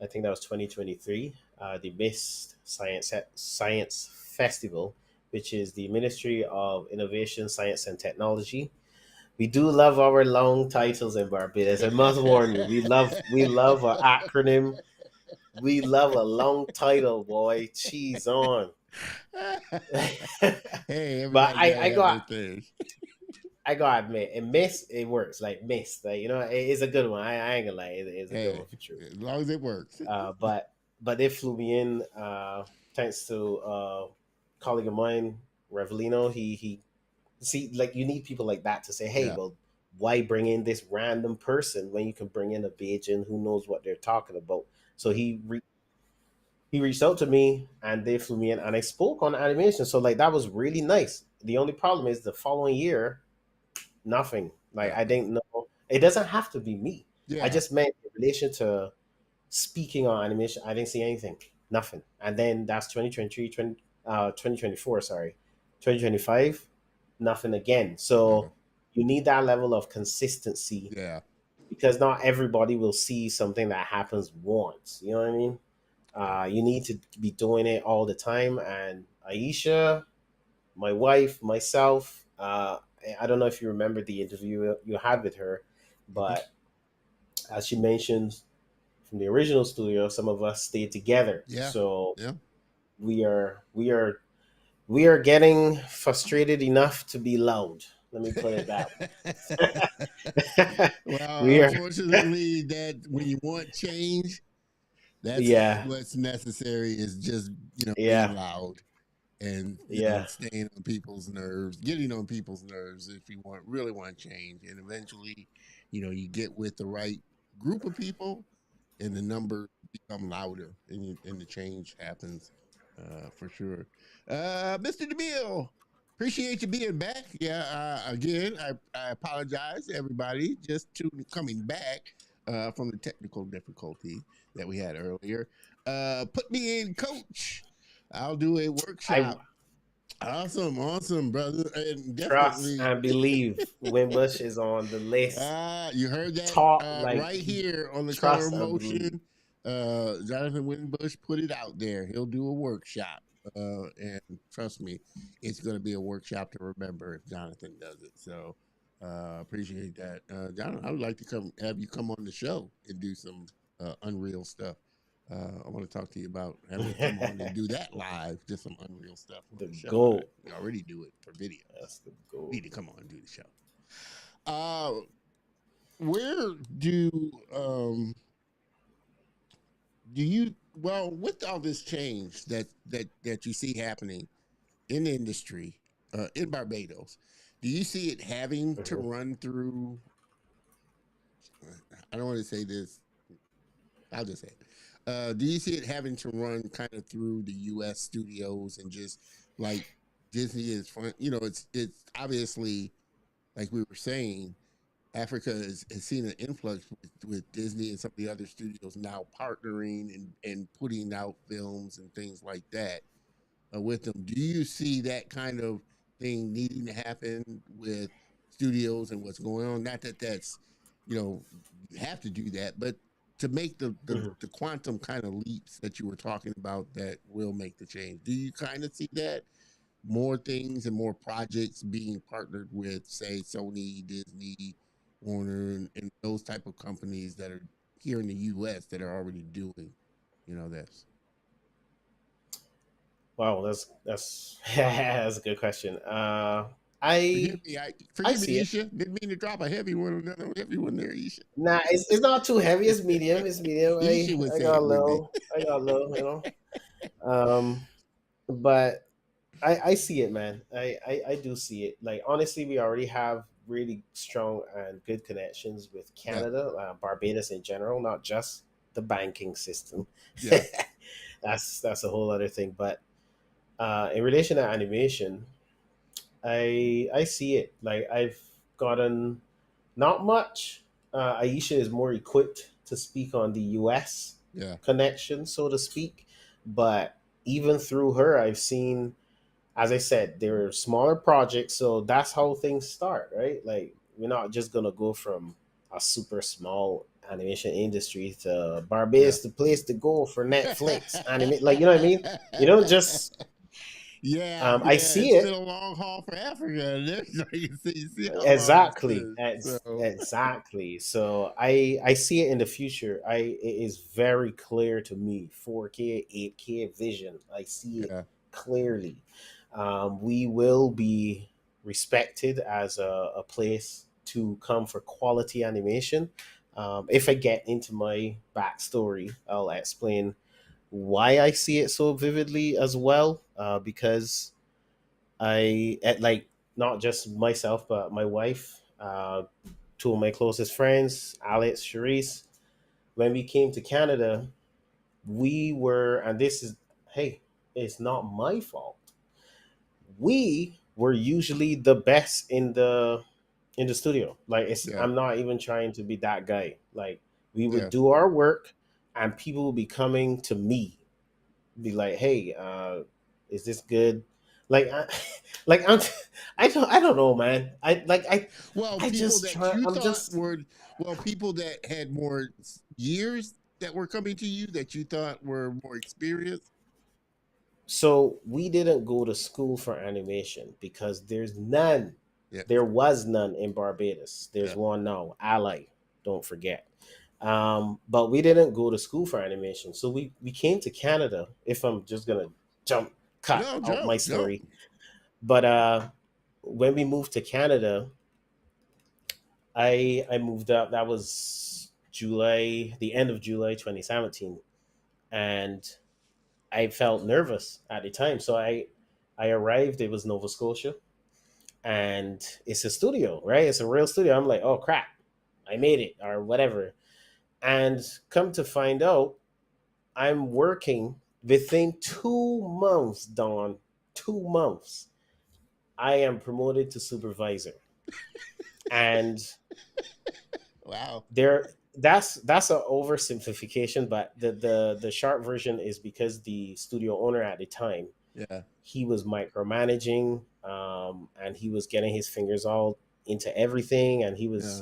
I think that was 2023, the Mist Science Festival, which is the Ministry of Innovation, Science and Technology. We do love our long titles in Barbados. I must warn you, we love an acronym. We love a long title, boy. Cheese on. Hey, But everybody got to have their thing. I gotta admit, it it works like Mist. Like, it's a good one. I ain't gonna lie, it's a good Hey, one for sure. as long as it works. Uh, but they flew me in thanks to a colleague of mine, Revelino. He see, like, you need people like that to say, hey, Yeah, well, why bring in this random person when you can bring in a Bajan who knows what they're talking about? So he reached out to me and they flew me in and I spoke on animation. So like that was really nice. The only problem is the following year, nothing. Like I Nothing. didn't know. It doesn't have to be me. I Yeah. just meant in relation to speaking on animation. I didn't see anything, nothing. And then that's 2023, 2024, sorry, 2025, nothing again. Uh, So you need that level of consistency yeah. because not everybody will see something that happens once. You know what I mean? Yeah. You need to be doing it all the time. And Aisha, my wife, myself, I don't know if you remember the interview you had with her, Mhm. but as she mentioned from the original studio, some of us stayed together. Yeah. So Yeah. we are getting frustrated enough to be loud. Let me put it that way. Well, we are, unfortunately, that when you want change, that's yeah, what's necessary is just, being yeah, loud and, yeah. staying on people's nerves, getting on people's nerves if you really want change. And eventually, you get with the right group of people and the numbers become louder and the change happens for sure. Mr. DeMille, appreciate you being back. Yeah, again, I apologize to everybody just to coming back from the technical difficulty that we had earlier. Put me in, coach. I'll do a I workshop. Awesome, awesome, brother. And trust definitely and believe Wimbush is on the list. You heard that Talk like right here on the Color trust of and believe. Motion. Jonathan Winbush put it out there. He'll do a workshop. And trust me, it's going to be a workshop to remember if Jonathan does it. So appreciate that. Jonathan, I would like to have you come on the show and do some unreal stuff. I want to talk to you about having you come on and do that live, just some unreal stuff on The the show. goal. We already do it for videos. That's the goal. You need to come on and do the show. Where do you with all this change that you see happening in the industry in Barbados, do you see it having to Mhm. run through, I don't want to say this, I'll just say it. Do you see it having to run kind of through the US studios and just like Disney is fun, it's obviously, like we were saying, Africa has seen an influx with Disney and some of the other studios now partnering and putting out films and things like that with them. Do you see that kind of thing needing to happen with studios and what's going on? Not that that's, you have to do that, but to make Mhm. the quantum kind of leaps that you were talking about that will make the change. Do you kind of see that? More things and more projects being partnered with, say, Sony, Disney, Warner, and those type of companies that are here in the U.S. that are already doing, this. Wow, that's that's a good question. I I Forgive see me, it. Isha. Didn't mean to drop a heavy one, another heavy one there, Isha. Nah, it's not too heavy. It's medium. It's medium. Isha would I say got it would be. low. I got low. But I see it, man. I do see it. Like honestly, we already have really strong and good connections with Yeah, Canada, Barbados in general, not just the banking system. yeah, That's a whole other thing. But in relation to animation, I see it. Like I've gotten not much. Aisha is more equipped to speak on the U.S. yeah, connection, so to speak. But even through her, I've seen, as I said, there are smaller projects, so that's how things start, right? Like we're not just gonna go from a super small animation industry to yeah. Barbados, the place to go for Netflix anime. Like you know what I mean? You don't just. Yeah, I yeah, see it's it. been a long haul for Africa. You see how long it's Exactly. been. So Exactly. So I see it in the future. It is very clear to me. 4K, 8K vision. I see it yeah, clearly. We will be respected as a place to come for quality animation. If I get into my backstory, I'll explain why I see it so vividly as well. Because I at like not just myself but my wife. two of my closest friends, Alex, Charisse. When we came to Canada, we were, and this is, hey, it's not my fault. We were usually the best in the studio. Like it's, Yeah. I'm not even trying to be that guy. Like we would Yeah. do our work, and people would be coming to me, be like, "Hey, is this good?" Like, like I'm, I don't know, man. Well, I people just that try. you I'm thought just were, well, people that had more years that were coming to you that you thought were more experienced. So we didn't go to school for animation because there's none. Yeah. There was none in Barbados. There's Yeah. one now, Ally. Don't forget. But we didn't go to school for animation. So we came to Canada. If I'm just gonna jump cut No, out my Joe. Joe. story, but when we moved to Canada, I moved up. That was July, the end of July 2017, and I felt nervous at the time. So I arrived. It was Nova Scotia, and it's a studio, right? It's a real studio. I'm like, oh crap, I made it or whatever. And come to find out, I'm working within 2 months, Dawn. 2 months. I am promoted to supervisor. And Wow. there that's an oversimplification, but the short version is because the studio owner at the time, Yeah. he was micromanaging, and he was getting his fingers all into everything, and Yeah.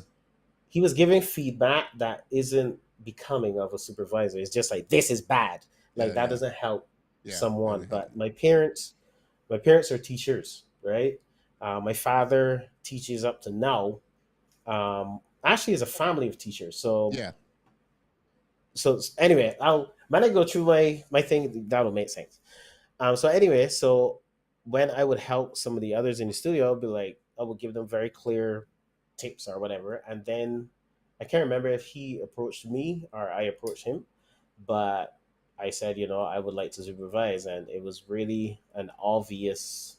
he was giving feedback that isn't becoming of a supervisor. It's just like, this is bad. Like Yeah. that Yeah. doesn't help Yeah. someone. Doesn't help. But my parents are teachers, right? My father teaches up to now. Actually, is a family of teachers. So Yeah. anyway, I'll when I go through my thing, that'll make sense. So anyway, so when I would help some of the others in the studio, I'd be like, I would give them very clear tips or whatever, and then I can't remember if he approached me or I approached him, but I said, I would like to supervise, and it was really an obvious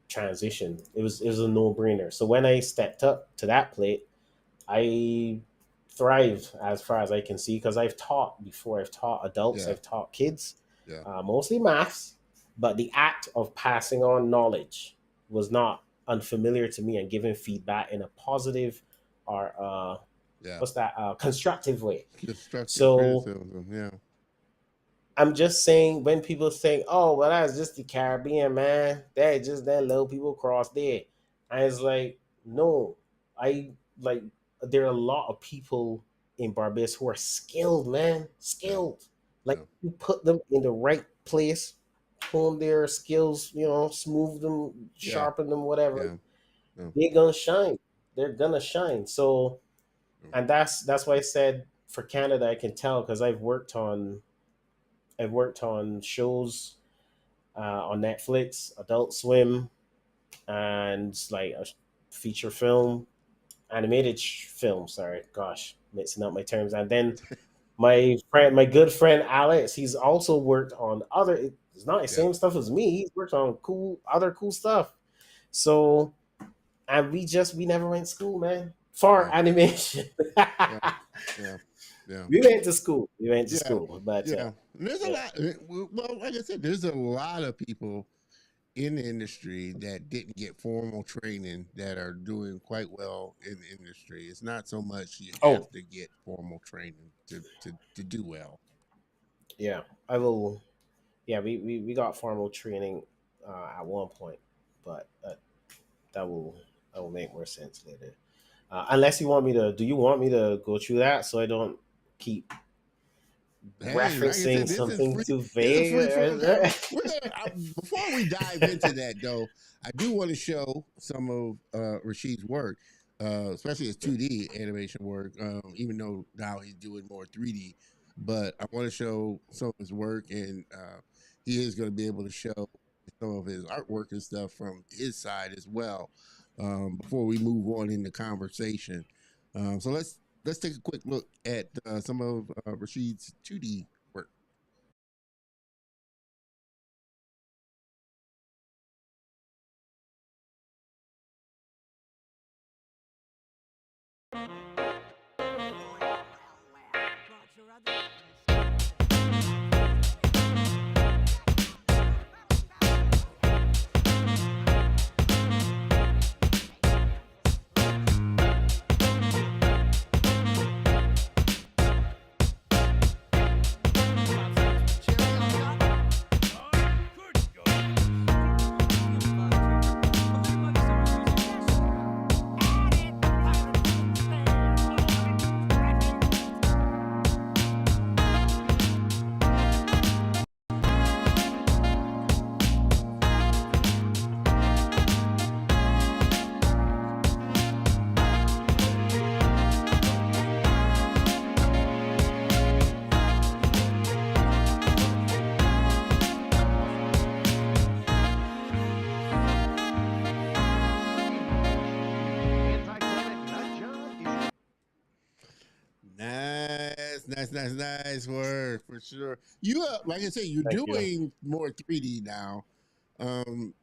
transition. It was a no brainer. So when I stepped up to that plate, I thrive as far as I can see because I've taught before. I've taught adults. Yeah. I've taught kids, Yeah. mostly maths. But the act of passing on knowledge was not unfamiliar to me, and giving feedback in a positive or Yeah. what's that, constructive way. Constructive So criticism. Yeah. I'm just saying, when people think, "Oh, well, that's just the Caribbean, man. That just that little people cross there," and it's like, no, I like there are a lot of people in Barbados who are skilled, man, Yeah. skilled. Like Yeah. you put them in the right place, hone their skills, smooth them, Yeah. sharpen them, whatever. Yeah. Yeah. They're gonna shine. They're gonna shine. So, Yeah. and that's why I said for Canada, I can tell because I've worked on shows on Netflix, Adult Swim, and like a feature film, animated film. Sorry, gosh, mixing up my terms. And then my good friend Alex, he's also worked on other. It's not the Yeah. same stuff as me. He's worked on other cool stuff. So, and we never went to school, man, for Yeah. animation. Yeah. Yeah. Yeah. We went to school. We went to Yeah. school, but Yeah. And there's a yeah. lot. Well, like I said, there's a lot of people in the industry that didn't get formal training that are doing quite well in the industry. It's not so much you have Oh, to get formal training to do well. yeah. I will. Yeah, we got formal training at one point, but that will that will make more sense later. Unless you want me to, do you want me to go through that so I don't keep Hey, like I referencing said, something too this is vague? free flowing conversation. Before we dive into that though, I do want to show some of Rashid's work, especially his 2D animation work. Even though now he's doing more 3D, but I want to show some of his work, and he is going to be able to show some of his artwork and stuff from his side as well. Before we move on in the conversation, so let's take a quick look at some of Rashid's 2D work. Nice, nice, nice, nice work for sure. You, like I said, you're Thank you. doing more 3D now, um,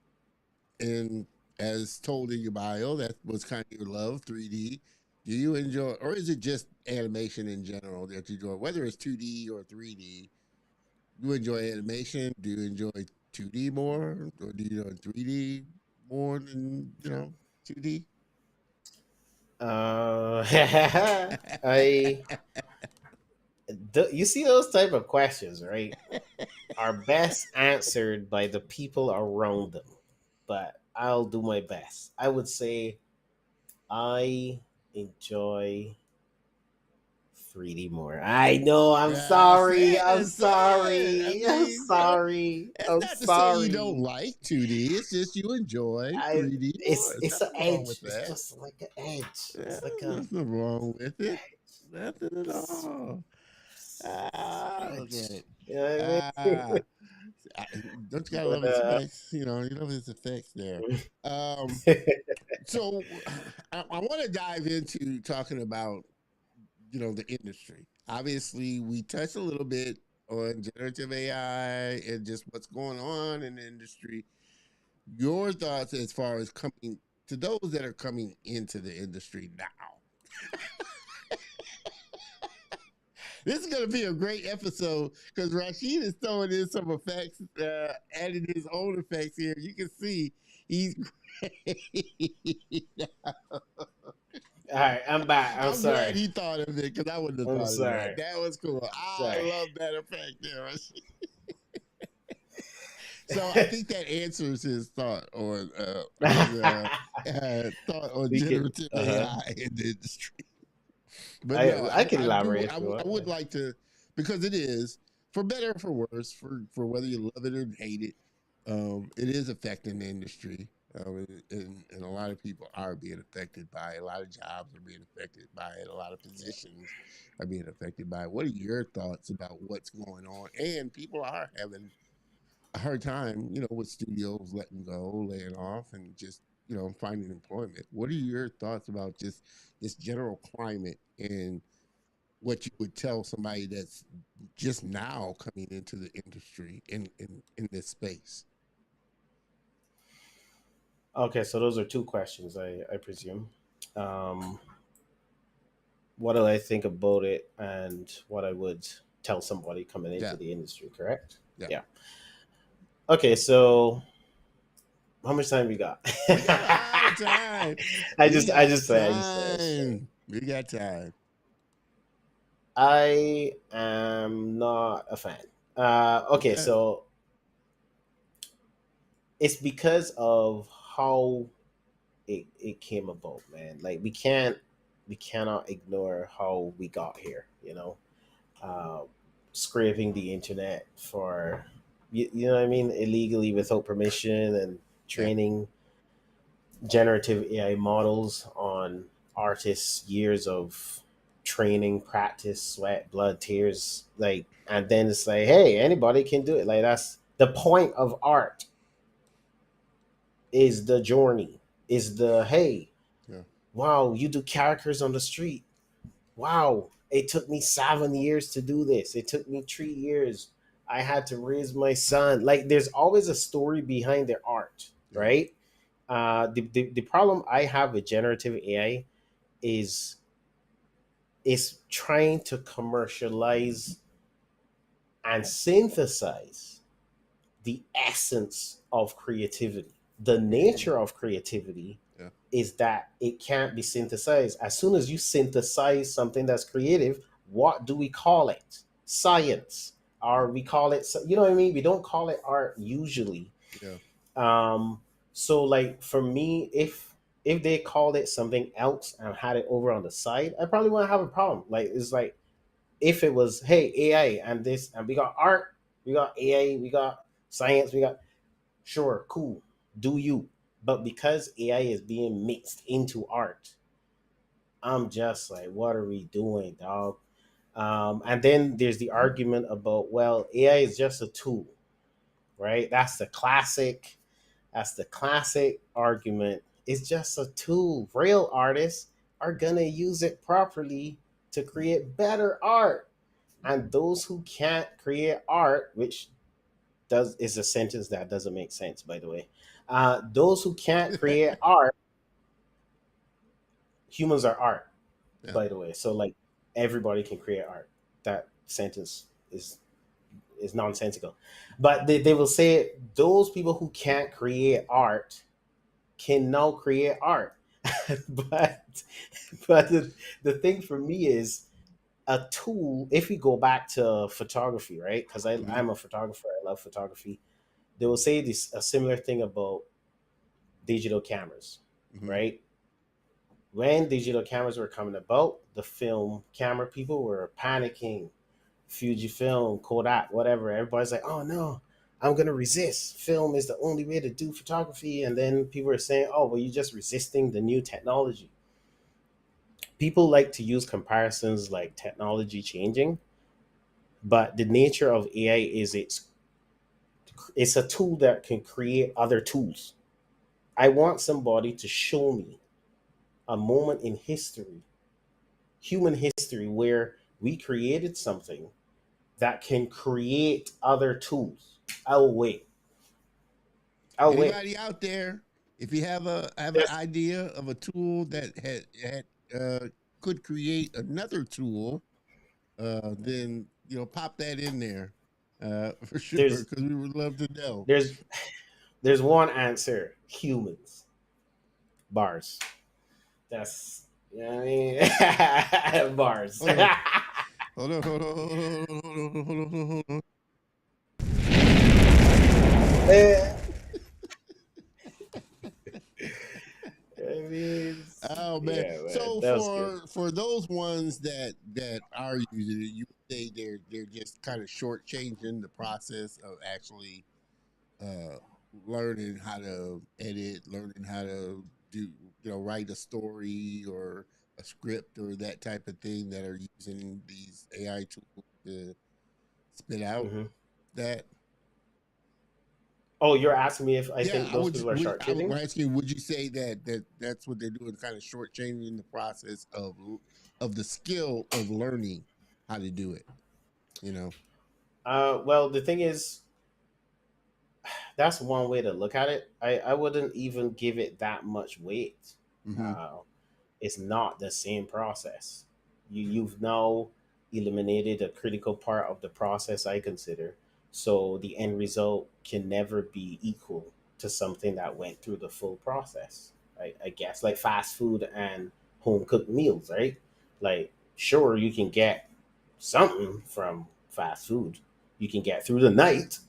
and as told in your bio, that was kind of your love, 3D. Do you enjoy, or is it just animation in general that you enjoy, whether it's 2D or 3D? You enjoy animation? Do you enjoy 2D more, or do you enjoy 3D more than 2D? Uh, I you see those type of questions, right? Are best answered by the people around them, but I'll do my best. I would say I enjoy 3D more. I know. I'm I sorry. said, I'm I said. I sorry. I'm mean, sorry. that's I'm not to say you don't sorry. like 2D. It's just you enjoy I 3D more. it's There's it's an nothing wrong with edge. It's that. just like an edge. Yeah, It's like there's a nothing wrong with it. edge. Nothing at It's, all. it's an Ah, that's edge. right. You know what I mean? Ah, I, don't you gotta love But his effects? You love his effects there. Um, so I want to dive into talking about the industry. Obviously, we touched a little bit on generative AI and just what's going on in the industry. Your thoughts as far as coming to those that are coming into the industry now. This is going to be a great episode because Raashid is throwing in some effects, adding his own effects here. You can see he's great. all right, I'm back. I'm I'm glad sorry. he thought of it because I wouldn't have I'm thought of that. sorry. That was cool. I Sorry. love that effect there, Raashid. So I think that answers his thought on thought on We could. generative Uh-huh. AI in the industry. But no, I can I do. elaborate if you I want. would like to because it is for better or for worse for whether you love it or hate it. It is affecting the industry, and a lot of people are being affected by it. A lot of jobs are being affected by it. A lot of positions are being affected by it. What are your thoughts about what's going on? And people are having a hard time, with studios letting go, laying off, and just finding employment. What are your thoughts about just this general climate and what you would tell somebody that's just now coming into the industry in this space? Okay, so those are two questions, I presume. Um, what do I think about it, and what I would tell somebody coming into Yeah, the industry? Correct? yeah. Yeah. Okay, so how much time we got? We got a lot of time. I We just, got I just play. I just play. time. We got time. I am not a fan. Okay, Okay. so it's because of how it came about, man. Like we cannot ignore how we got here. Uh, Scraping the internet for you know what I mean, illegally without permission, and Yeah, training generative AI models on artists' years of training, practice, sweat, blood, tears, like, and then it's like, hey, anybody can do it. Like, that's the point of art, is the journey, is the, hey, yeah, wow, you do characters on the street. Wow, it took me 7 years to do this. It took me 3 years. I had to raise my son. Like, there's always a story behind their art, yeah, right? The problem I have with generative AI is is trying to commercialize and synthesize the essence of creativity. The nature of creativity Yeah. is that it can't be synthesized. As soon as you synthesize something that's creative, what do we call it? Science. Or we call it, you know what I mean? We don't call it art usually. Yeah. Um, so like for me, if they called it something else and had it over on the side, I probably wouldn't have a problem. Like it's like if it was, hey, AI and this, and we got art, we got AI, we got science, we got, sure, cool, do you. But because AI is being mixed into art, I'm just like, what are we doing, dog? And then there's the argument about, well, AI is just a tool, right? That's the classic argument. It's just a tool. Real artists are gonna use it properly to create better art. And those who can't create art, which does is a sentence that doesn't make sense, by the way. Those who can't create art, humans are art, Yeah. by the way. So like everybody can create art. That sentence is nonsensical. But they will say those people who can't create art can now create art. but the thing for me is a tool. If we go back to photography, right? Because Mm-hmm. I'm a photographer, I love photography. They will say this a similar thing about digital cameras, Mm-hmm. right? When digital cameras were coming about, the film camera people were panicking. Fujifilm, Kodak, whatever. Everybody's like, "Oh no, I'm gonna resist. Film is the only way to do photography." And then people are saying, "Oh, well, you're just resisting the new technology." People like to use comparisons like technology changing, but the nature of AI is it's a tool that can create other tools. I want somebody to show me a moment in history, human history, where we created something that can create other tools. I'll wait. I'll wait. Anybody out there, if you have an There's idea of a tool that had could create another tool, then pop that in there for sure there's because we would love to know. there's there's one answer. Humans. Bars. That's, you know what I mean? Bars. Hold on, hold on, hold on, hold on, hold on, hold on, hold on, hold on. Eh, I mean, Oh man! yeah, man, So that was good. for those ones that are using it, you would say they're just kind of shortchanging the process of actually uh, learning how to edit, learning how to do write a story or a script or that type of thing that are using these AI tools to spit out Hmm. that. Oh, you're asking me if I Yeah, think those people are I would shortchanging? ask you, would you say that's what they're doing, kind of shortchanging the process of the skill of learning how to do it? You know. Well, the thing is, that's one way to look at it. I wouldn't even give it that much weight. Mm-hmm. Uh, it's not the same process. You've now eliminated a critical part of the process, I consider. So the end result can never be equal to something that went through the full process. I guess like fast food and home cooked meals, right? Like sure you can get something from fast food. You can get through the night.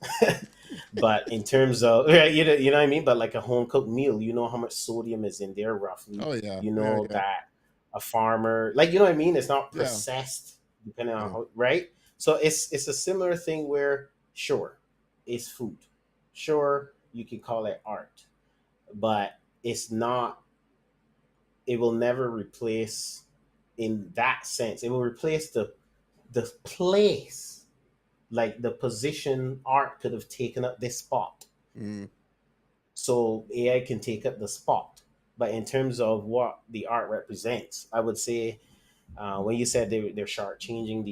But in terms of you know what I mean. But like a home cooked meal, you know how much sodium is in there roughly. Oh yeah, You yeah, know yeah, that a farmer, like you know what I mean. It's not yeah, processed depending on yeah. how, right. So it's a similar thing where sure, it's food. Sure, you can call it art, but it's not. It will never replace in that sense. It will replace the place, like the position art could have taken up this spot. Mm. So AI can take up the spot. But in terms of what the art represents, I would say when you said they're shortchanging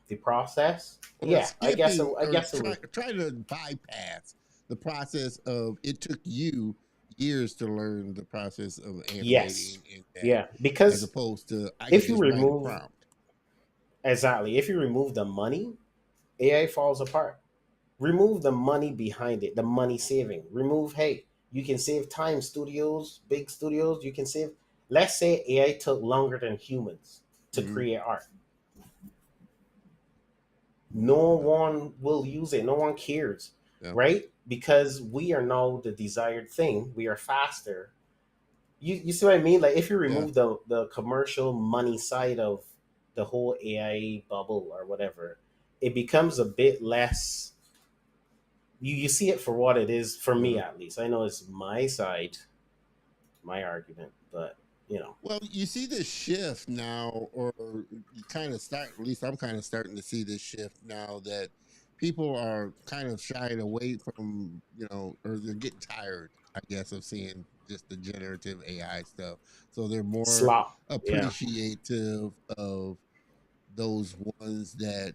the process, Or yeah, I guess skipping I or guess it would. try to bypass the process of it took you years to learn the process of Yes, animating and that yeah, as because opposed to I could if you just write a remove prompt. exactly. If you remove the money, AI falls apart. Remove the money behind it, the money saving. Remove, hey, you can save time. Studios, big studios, you can save. Let's say AI took longer than humans to Hmm. create art. No one will use it. No one cares, Yeah. right? Because we are now the desired thing. We are faster. You see what I mean? Like if you Yeah. remove the commercial money side of the whole AI bubble or whatever, it becomes a bit less. You see it for what it is for me Uh-huh. at least. I know it's my side, my argument, but you know, Well, you see this shift now, or you kind of start, at least I'm kind of starting to see this shift now that people are kind of shying away from, or they're getting tired, I guess, of seeing just the generative AI stuff. So they're more slop. Yeah. appreciative of those ones that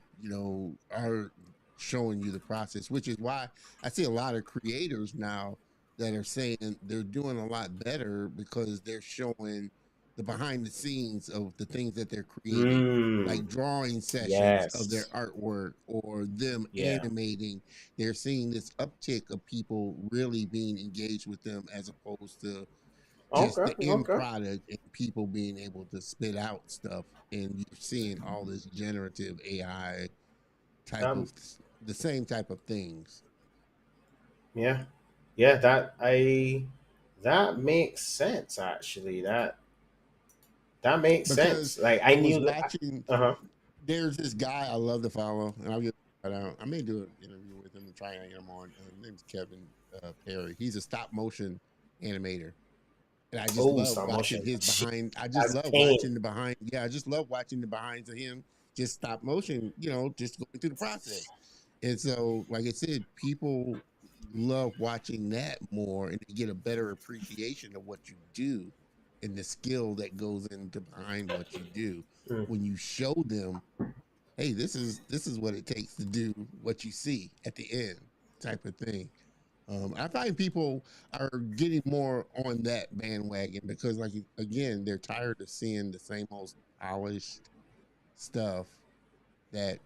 are showing you the process, which is why I see a lot of creators now that are saying they're doing a lot better because they're showing the behind the scenes of the things that they're creating, Mm, like drawing sessions of their yes. artwork or them Yeah. animating. They're seeing this uptick of people really being engaged with them as opposed to just Okay. the end Okay. product and people being able to spit out stuff, and you're seeing all this generative AI type Um. of the same type of things. Yeah. Yeah. That makes sense. Actually, that makes Because sense. Like I I was knew that. watching, Uh huh. there's this guy I love to follow, and I'll get I may do an interview with him and try and get him on. His name's Kevin Perry. He's a stop motion animator, and I just Oh, love stop watching motion. his Shit, behind. I just that's love pain. watching the behind. Yeah, I just love watching the behinds of him just stop motion. Just going through the process. And so, like I said, people love watching that more, and they get a better appreciation of what you do and the skill that goes into behind what you do Mm. when you show them, hey, this is what it takes to do what you see at the end, type of thing. I find people are getting more on that bandwagon because, like, again, they're tired of seeing the same old polished stuff that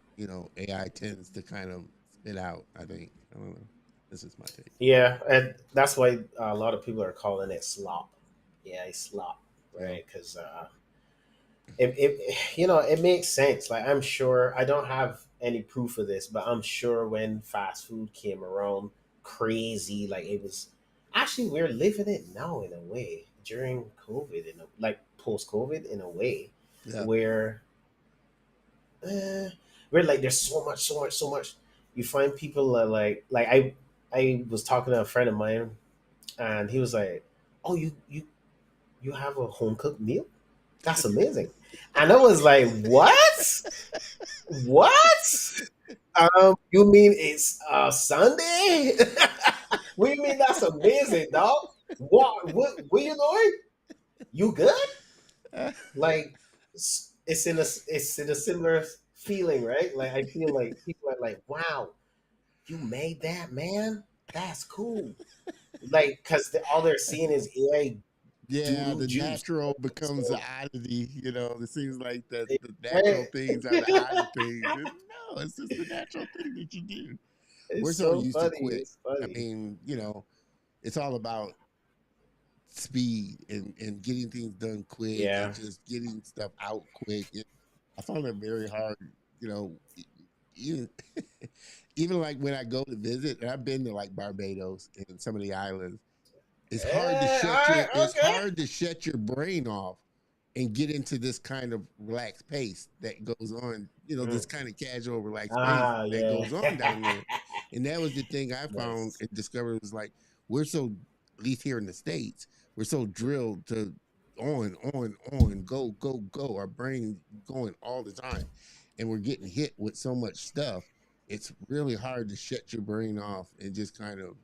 AI tends to kind of spit out. I think, I don't know. This is my take. Yeah, and that's why a lot of people are calling it slop. Yeah, it's slop, Yeah, right? Because it makes sense. Like I'm sure I don't have any proof of this, but I'm sure when fast food came around, crazy like it was. Actually, we're living it now in a way during COVID, like post COVID in a way, yeah. where uh, where like there's so much, so much, so much. You find people are like I was talking to a friend of mine, and he was like, "Oh, you have a home cooked meal? That's amazing." And I was like, "What? What? You mean it's Sunday? What do you mean that's amazing, dog? What you doing? You good?" Like it's in a similar feeling, right? Like I feel like people are like, "Wow, you made that, man. That's cool." Like, because all they're seeing is AI doo Yeah, doo the juice. natural becomes the So, oddity. It seems like the natural right? things are the odd things. No, it's just the natural thing that you do. We're It's so so used to funny. quick. It's I funny. mean, it's all about speed and getting things done quick and Yeah. just getting stuff out quick. I found it very hard, you know, even even like when I go to visit, and I've been to like Barbados and some of the islands, All right. it's Okay. hard to shut your brain off and get into this kind of relaxed pace that goes on, Mm. this kind of casual relaxed pace Ah, that yeah. goes on down there. And that was the thing I found Nice. and discovered was like, we're so, at least here in the States, we're so drilled to on, go, go, go. Our brain going all the time. And we're getting hit with so much stuff. It's really hard to shut your brain off and just kind of,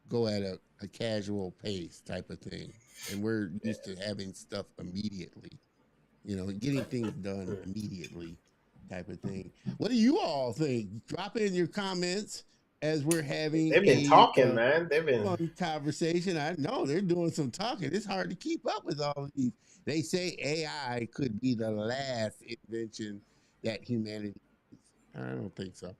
go at a casual pace type of thing. And we're used to having stuff immediately, getting things done Mm. immediately type of thing. What do you all think? Drop in your comments as we're having They've been a talking, man. They've been. fun conversation. I know they're doing some talking. It's hard to keep up with all of these. They say AI could be the last invention that humanity is. I don't think so.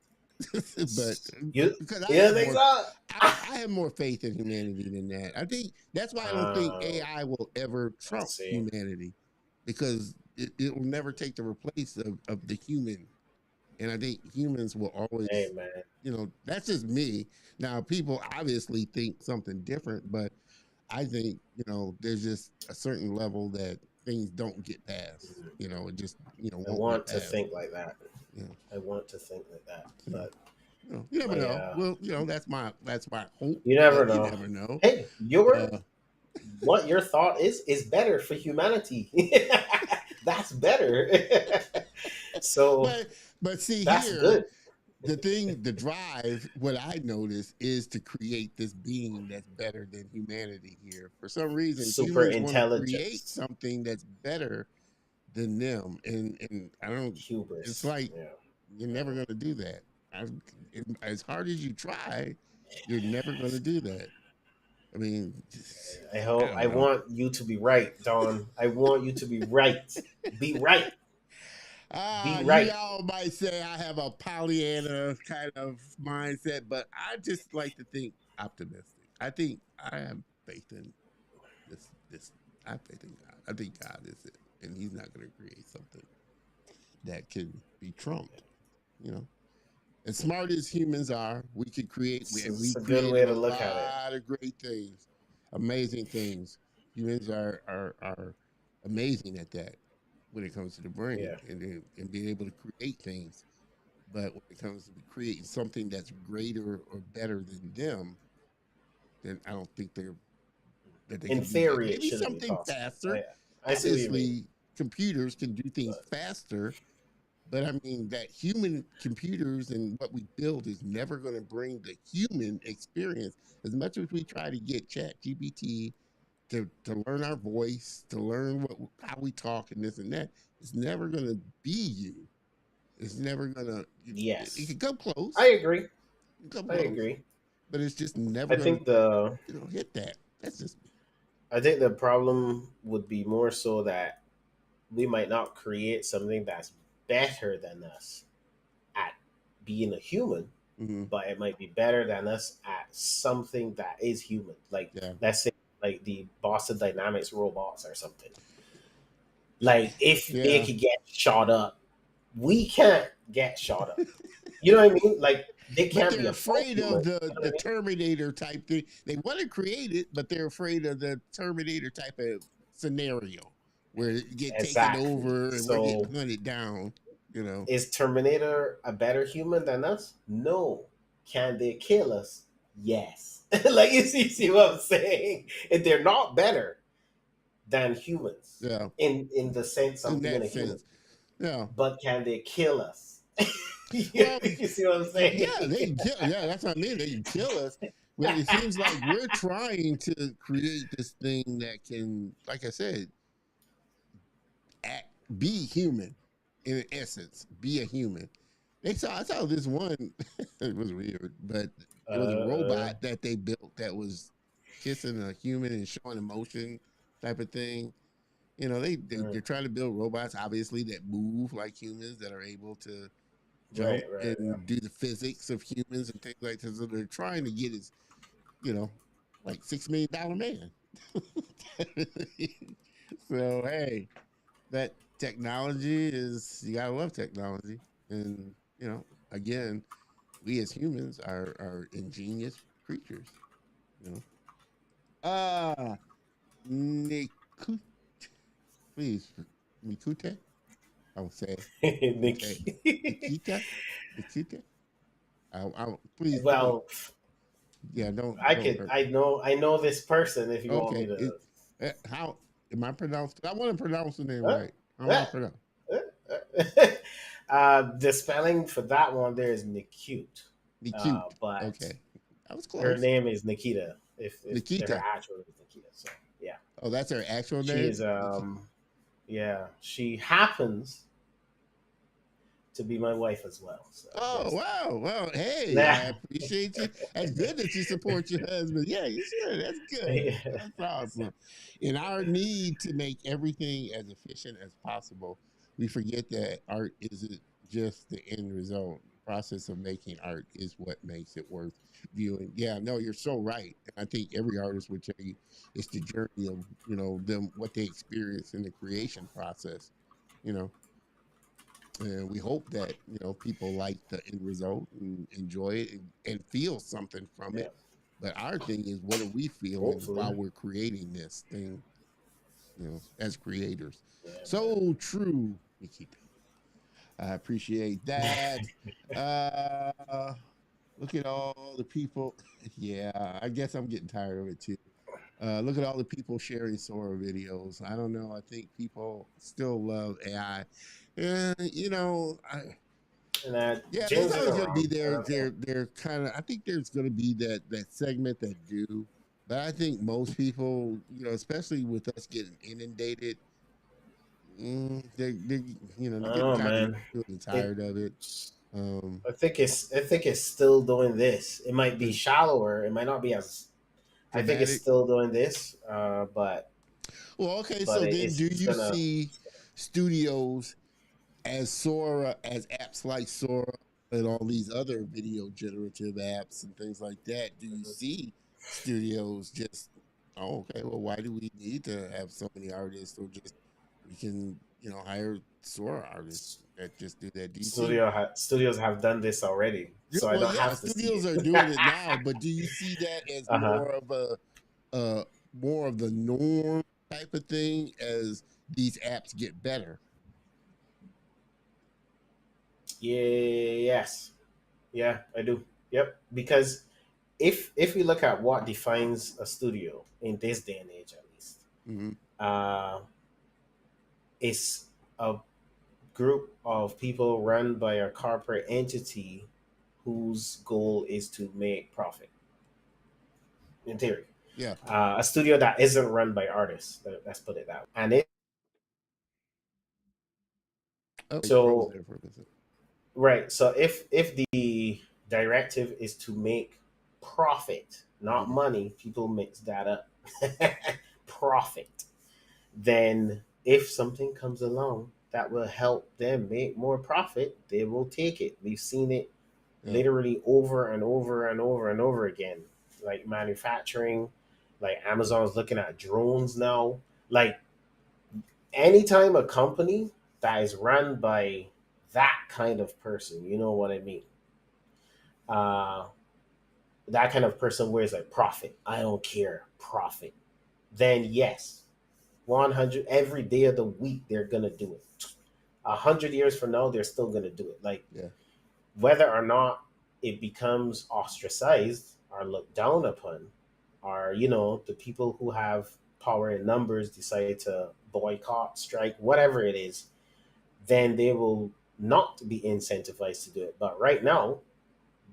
But You because you don't think so? I have more faith in humanity than that. I think that's why I don't think Oh, AI will ever I trump see. humanity, because it will never take the replace of the human. And I think humans will Hey always, man, that's just me. Now, people obviously think something different, but I think, there's just a certain level that things don't get past. It just, I won't get want to past. think like that. You know, I want to think like that, you know, but you never my know. Well, that's my hope, you never but you know. never know. Hey, your Uh, what your thought is better for humanity. That's better. So but see that's here, good. the drive, what I notice is to create this being that's better than humanity here. For some reason, Super humans want to create intelligence, something that's better than them, and I don't. It's hubris. like Yeah. you're Yeah. never going to do that. I, as hard as you try, you're never going to do that. I mean, I I don't know. want you to be right, Don. I want you to be right. Be right. Be You right. all might say I have a Pollyanna kind of mindset, but I just like to think optimistic. I think I have faith in this. I have faith in God. I think God is it, and He's not going to create something that can be trumped. You know, as smart as humans are, we could create. It's We've a good way created a to look at it. lot of great things, amazing things. Humans are amazing at that when it comes to the brain Yeah. and being able to create things. But when it comes to creating something that's greater or better than them, then I don't think they In can do that. theory, it Maybe shouldn't be something possible. faster. I see what you mean. Obviously, computers can do things But faster, but I mean that human computers and what we build is never going to bring the human experience. As much as we try to get Chat GPT to learn our voice, to learn how we talk and this and that, it's never going to be you. It's never gonna. It yes, can come I close. agree. It can come I close, agree. but it's just never I gonna, think the hit that. That's just me. I think the problem would be more so that we might not create something that's better than us at being a human, Mm-hmm. but it might be better than us at something that is human. Like Yeah. let's say like the Boston Dynamics robots or something. Like if they Yeah. could get shot up, we can't get shot up. You know what I mean? Like they But can't be they're a full afraid human. of the You know what the I mean? Terminator type thing. They want to create it, but they're afraid of the Terminator type of scenario where it get taken Exactly. over and we're So getting hunted down. You know. is Terminator a better human than us? No. Can they kill us? Yes. Like see what I'm saying? And they're not better than humans Yeah. in the sense In of being that a human. sense. Yeah. But can they kill us? Well, You see what I'm yeah, saying? they can kill. Yeah, that's what I mean. They can kill us. Well, it seems like we're trying to create this thing that can, like I said, act, be human in essence, be a human. I saw this one. It was weird, but it was a Uh, robot that they built that was kissing a human and showing emotion type of thing. uh, They're trying to build robots, obviously, that move like humans, that are able to jump right. Yeah. and do the physics of humans and things like that. So they're trying to get his, you know, like $6 million man. So hey, that technology is, you gotta love technology, and again, we as humans are ingenious creatures. You know, Nikut, please, Nikute. I would say Nikute, Nikki. Nikita, Nikita. Please don't. Well, Yeah, don't I could. hurt me. I know this person. If you want me Okay. to. How am I pronounced? I want to pronounce the name Huh? right. How am I Huh? pronounce? The spelling for that one there is Nikute, Be cute. but Okay. I was her close. name is Nikita. If her Nikita. actual name is Nikita, so yeah, Oh, that's her actual she name? is. Yeah, she happens to be my wife as well. So Oh, there's that. wow. Well, hey, I Nah. appreciate you. That's good that you support your husband. Yeah, you should. That's good. Yeah. That's awesome. In our need to make everything as efficient as possible, we forget that art isn't. just the end result. The process of making art is what makes it worth viewing. Yeah, no, you're so right. And I think every artist would tell you it's the journey of, them, what they experience in the creation process, you know. And we hope that, people like the end result and enjoy it and feel something from Yeah. it. But our thing is, what are we feeling Hopefully. while we're creating this thing, as creators? Yeah, So true, Nikita. I appreciate that. Uh, look at all the people. Yeah, I guess I'm getting tired of it too. Look at all the people sharing Sora videos. I don't know. I think people still love AI. And man. And yeah, there's James always isn't going to be wrong. I there. don't care. They're kind of. I think there's going to be that segment that do, but I think most people, especially with us getting inundated, I they're don't getting know, kind of man. feeling It. tired of it. Um, I think it's still doing this. It might be the shallower. It might not be as. I think it's dramatic. still doing this. But Well, okay. but So it, then, it's do it's you gonna. see studios as Sora, as apps like Sora and all these other video generative apps and things like that? Do you see studios just, oh, okay, well, why do we need to have so many artists, or just we can, hire Sora artists that just do that? Do you see? Studios have done this already, Yeah, so I well, don't yeah, have to see studios it. are doing it now, but do you see that as Uh-huh. uh more of the norm type of thing as these apps get better? Yeah. Yes. Yeah, I do. Yep. Because if we look at what defines a studio in this day and age, at least, Hmm. uh, it's a group of people run by a corporate entity whose goal is to make profit. In theory, Yeah, a studio that isn't run by artists. Let's put it that way. And it oh, you froze so there for a minute. right. So if the directive is to make profit, not Mhm. money, people mix that up. Profit. Then if something comes along that will help them make more profit, they will take it. We've seen it Yeah. literally over and over and over and over again. Like manufacturing, like Amazon's looking at drones now. Like anytime a company that is run by that kind of person, you know what I mean? Uh, that kind of person where it's like profit. I don't care, profit. Then yes, 100 every day of the week they're gonna do it. 100 years from now, they're still gonna do it. Like Yeah. whether or not it becomes ostracized or looked down upon, or the people who have power in numbers decide to boycott, strike, whatever it is, then they will not be incentivized to do it. But right now,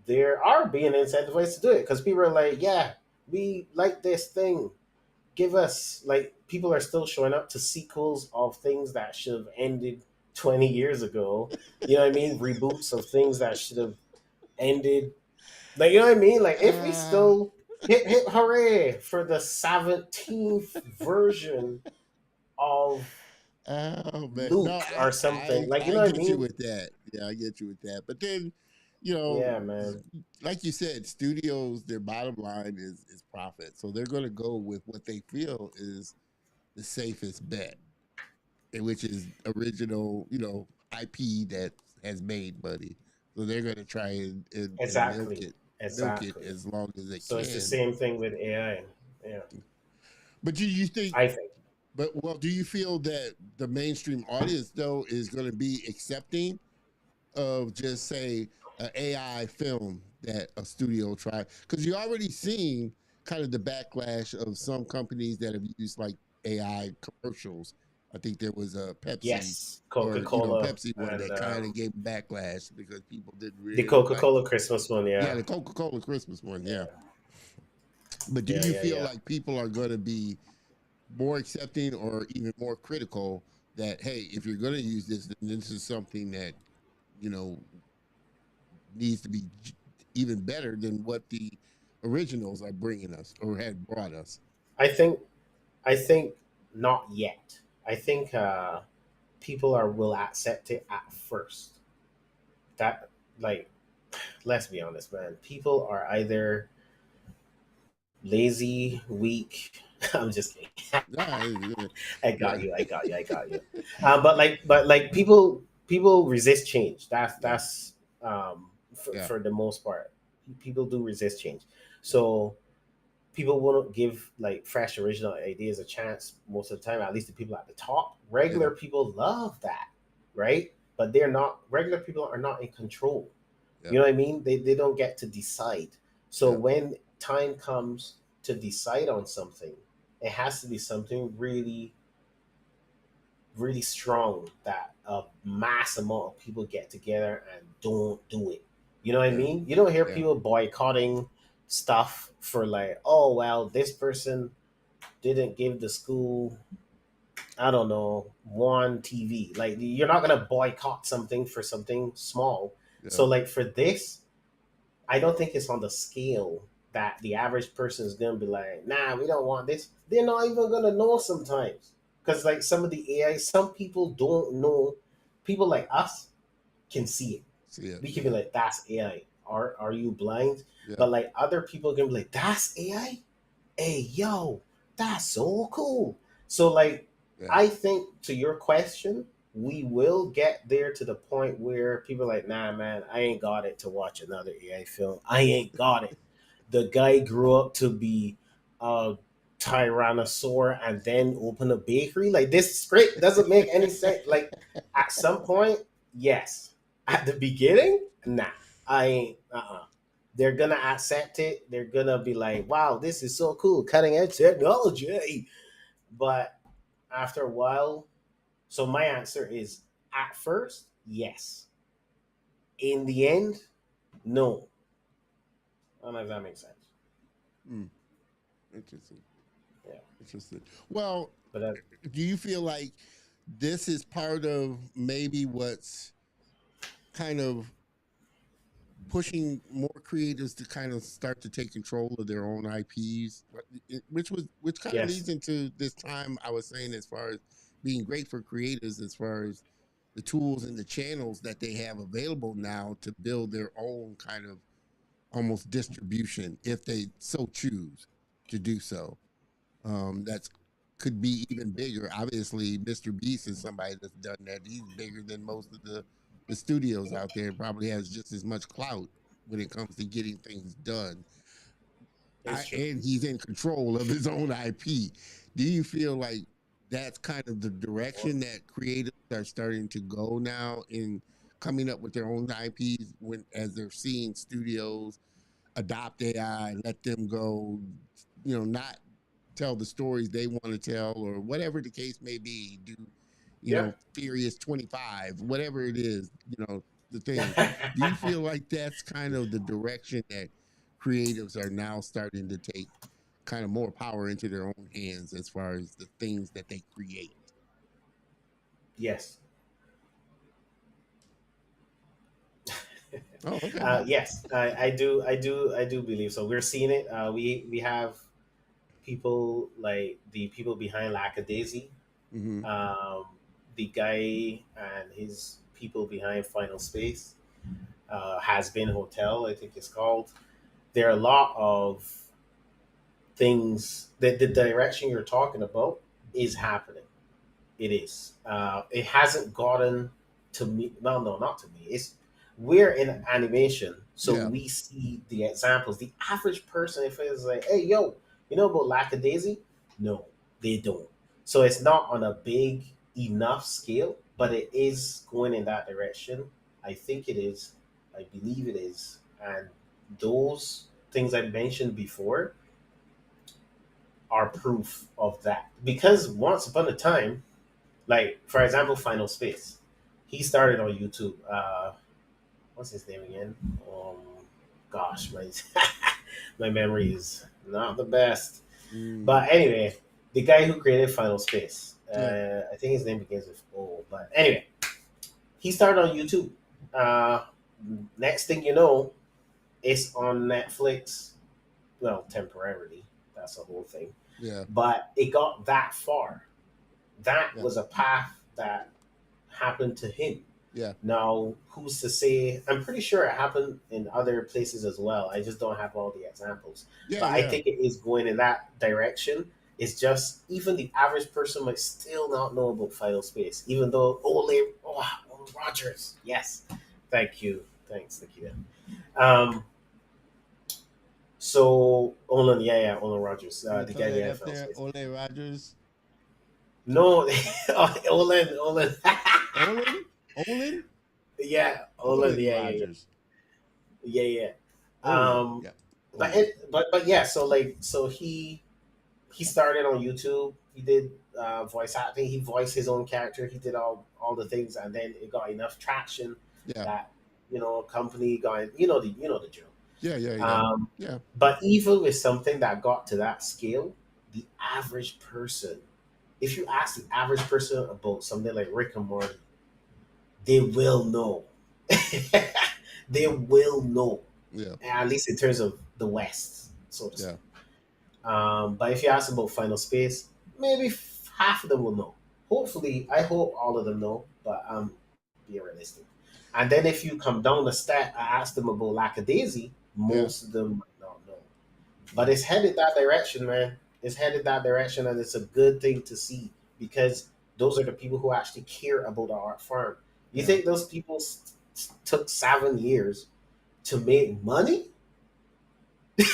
they are being incentivized to do it because people are like, yeah, we like this thing. Give us, like, people are still showing up to sequels of things that should have ended 20 years ago. You know what I mean? Reboots of things that should have ended. Like, you know what I mean? Like, if we Uh, still hit hooray for the 17th version of oh man, no, Luke I or something. I Like, you I know what I get you mean? with that. Yeah, I get you with that. But then, you know, Yeah, man. like you said, studios, their bottom line is profit, so they're going to go with what they feel is the safest bet, which is original, IP that has made money. So they're going to try and Exactly. milk it Exactly. as long as they So it's the can. same thing with AI. Yeah. But do you think? I think. But well, do you feel that the mainstream audience though is going to be accepting of just say an AI film that a studio tried? Because you already seen kind of the backlash of some companies that have used like AI commercials. I think there was a Pepsi Yes. or Coca-Cola Pepsi one and that kind of gave backlash because people didn't the really like. Coca-Cola Christmas one. Yeah, Yeah. the Coca Cola Christmas one. Yeah, Yeah. but do Yeah. you Yeah. feel Yeah. like people are going to be more accepting or even more critical that, hey, if you're going to use this, then this is something that you know needs to be even better than what the originals are bringing us or had brought us? I think. I think not yet. I think people are will accept it at first. that, like, let's be honest, man. People are either lazy, weak. I'm just kidding. Yeah, I got yeah, you. I got you. I got you. But like people resist change. yeah, That's yeah, for the most part. People do resist change. So people won't give like fresh original ideas a chance most of the time. At least the people at the top. yeah, Regular people love that, right? But they're not. Regular people are not in control. yeah, You know what I mean? They don't get to decide. So yeah, when time comes to decide on something, it has to be something really, really strong that a mass amount of people get together and don't do it. You know what I yeah, mean? You don't hear yeah, people boycotting stuff for like, oh well, this person didn't give the school, I don't know, one TV. Like you're not gonna boycott something for something small. yeah. So like for this, I don't think it's on the scale that the average person is gonna be like, nah, we don't want this. They're not even gonna know sometimes. Because like some of the AI, some people don't know. People like us can see it. See it. We can be Yeah, like, that's AI. Are you blind? yeah, But like other people can be like, that's AI? Hey yo, that's so cool. So like yeah, I think to your question, we will get there to the point where people are like, nah man, I ain't got it to watch another AI film. I ain't got it. The guy grew up to be a tyrannosaur and then open a bakery. Like this script doesn't make any sense. Like at some point, yes. At the beginning, nah. I ain't they're gonna accept it. They're gonna be like, "Wow, this is so cool, cutting edge technology." But after a while, so my answer is at first, yes. In the end, no. I don't know if that makes sense. mm, interesting, Yeah, interesting. Well, but do you feel like this is part of maybe what's kind of pushing more creators to kind of start to take control of their own IPs, which kind of yes, leads into this time I was saying as far as being great for creators as far as the tools and the channels that they have available now to build their own kind of almost distribution if they so choose to do so. That's could be even bigger. Obviously, Mr. Beast is somebody that's done that. He's bigger than most of the studios out there. And probably has just as much clout when it comes to getting things done. it's true. And he's in control of his own IP. Do you feel like that's kind of the Well, direction that creators are starting to go now in coming up with their own IPs when as they're seeing studios adopt AI, let them go, not tell the stories they want to tell or whatever the case may be, do, yeah. Furious 25, whatever it is, the thing. Do you feel like that's kind of the direction that creatives are now starting to take kind of more power into their own hands as far as the things that they create? Yes. Oh, okay. Yes, I do. I do believe so. We're seeing it. We have people like the people behind Lackadaisy, Mm-hmm. um, the guy and his people behind Final Space, Has Been Hotel, I think it's called. There are a lot of things that the direction you're talking about is happening. It is. It hasn't gotten to me. No, no, not to me. It's we're in animation, so Yeah. we see the examples. The average person, if it's like, "Hey, yo, you know about Lackadaisy?" No, they don't. So it's not on a big enough scale, but it is going in that direction. I think it is. I believe it is. And those things I mentioned before are proof of that. Because once upon a time, like for example, Final Space. He started on YouTube. What's his name again? Um, Gosh, my my memory is not the best. Mm, But anyway, the guy who created Final Space. yeah. I think his name begins with O. But anyway, he started on YouTube. Uh, Next thing you know, it's on Netflix. Well, temporarily. That's the whole thing. Yeah. But it got that far. That Yeah. was a path that happened to him. Yeah. Now, who's to say? I'm pretty sure it happened in other places as well. I just don't have all the examples. Yeah. But I Yeah. think it is going in that direction. It's just even the average person might still not know about final space, even though Ole Rogers. Yes. Thank you. Thanks, Nikita. Um, so Olin, yeah, Olin Rogers, You the throw guy that behind up final there, space. Ole Rogers. No, Olin. Olin? Olin? Yeah, Olin, Olin yeah. Rogers. Yeah, yeah. Olin. Um, Yeah. but Olin. yeah. So like, so he started on YouTube. He did voice acting. He voiced his own character. He did all the things, and then it got enough traction Yeah. that a company got you know the drill. Yeah. Yeah. Yeah. Um, Yeah. but even with something that got to that scale, the average person, if you ask the average person about something like Rick and Morty, they will know. They will know, Yeah. at least in terms of the West, so to Yeah. speak. But if you ask about Final Space, maybe half of them will know. Hopefully, I hope all of them know, but I'm being realistic. And then if you come down the stat, I asked them about Lackadaisy, Yeah. most of them might not know. But Yeah. it's headed that direction, man. It's headed that direction, and it's a good thing to see because those are the people who actually care about the art form. You Yeah. think those people took 7 years to make money? Yeah.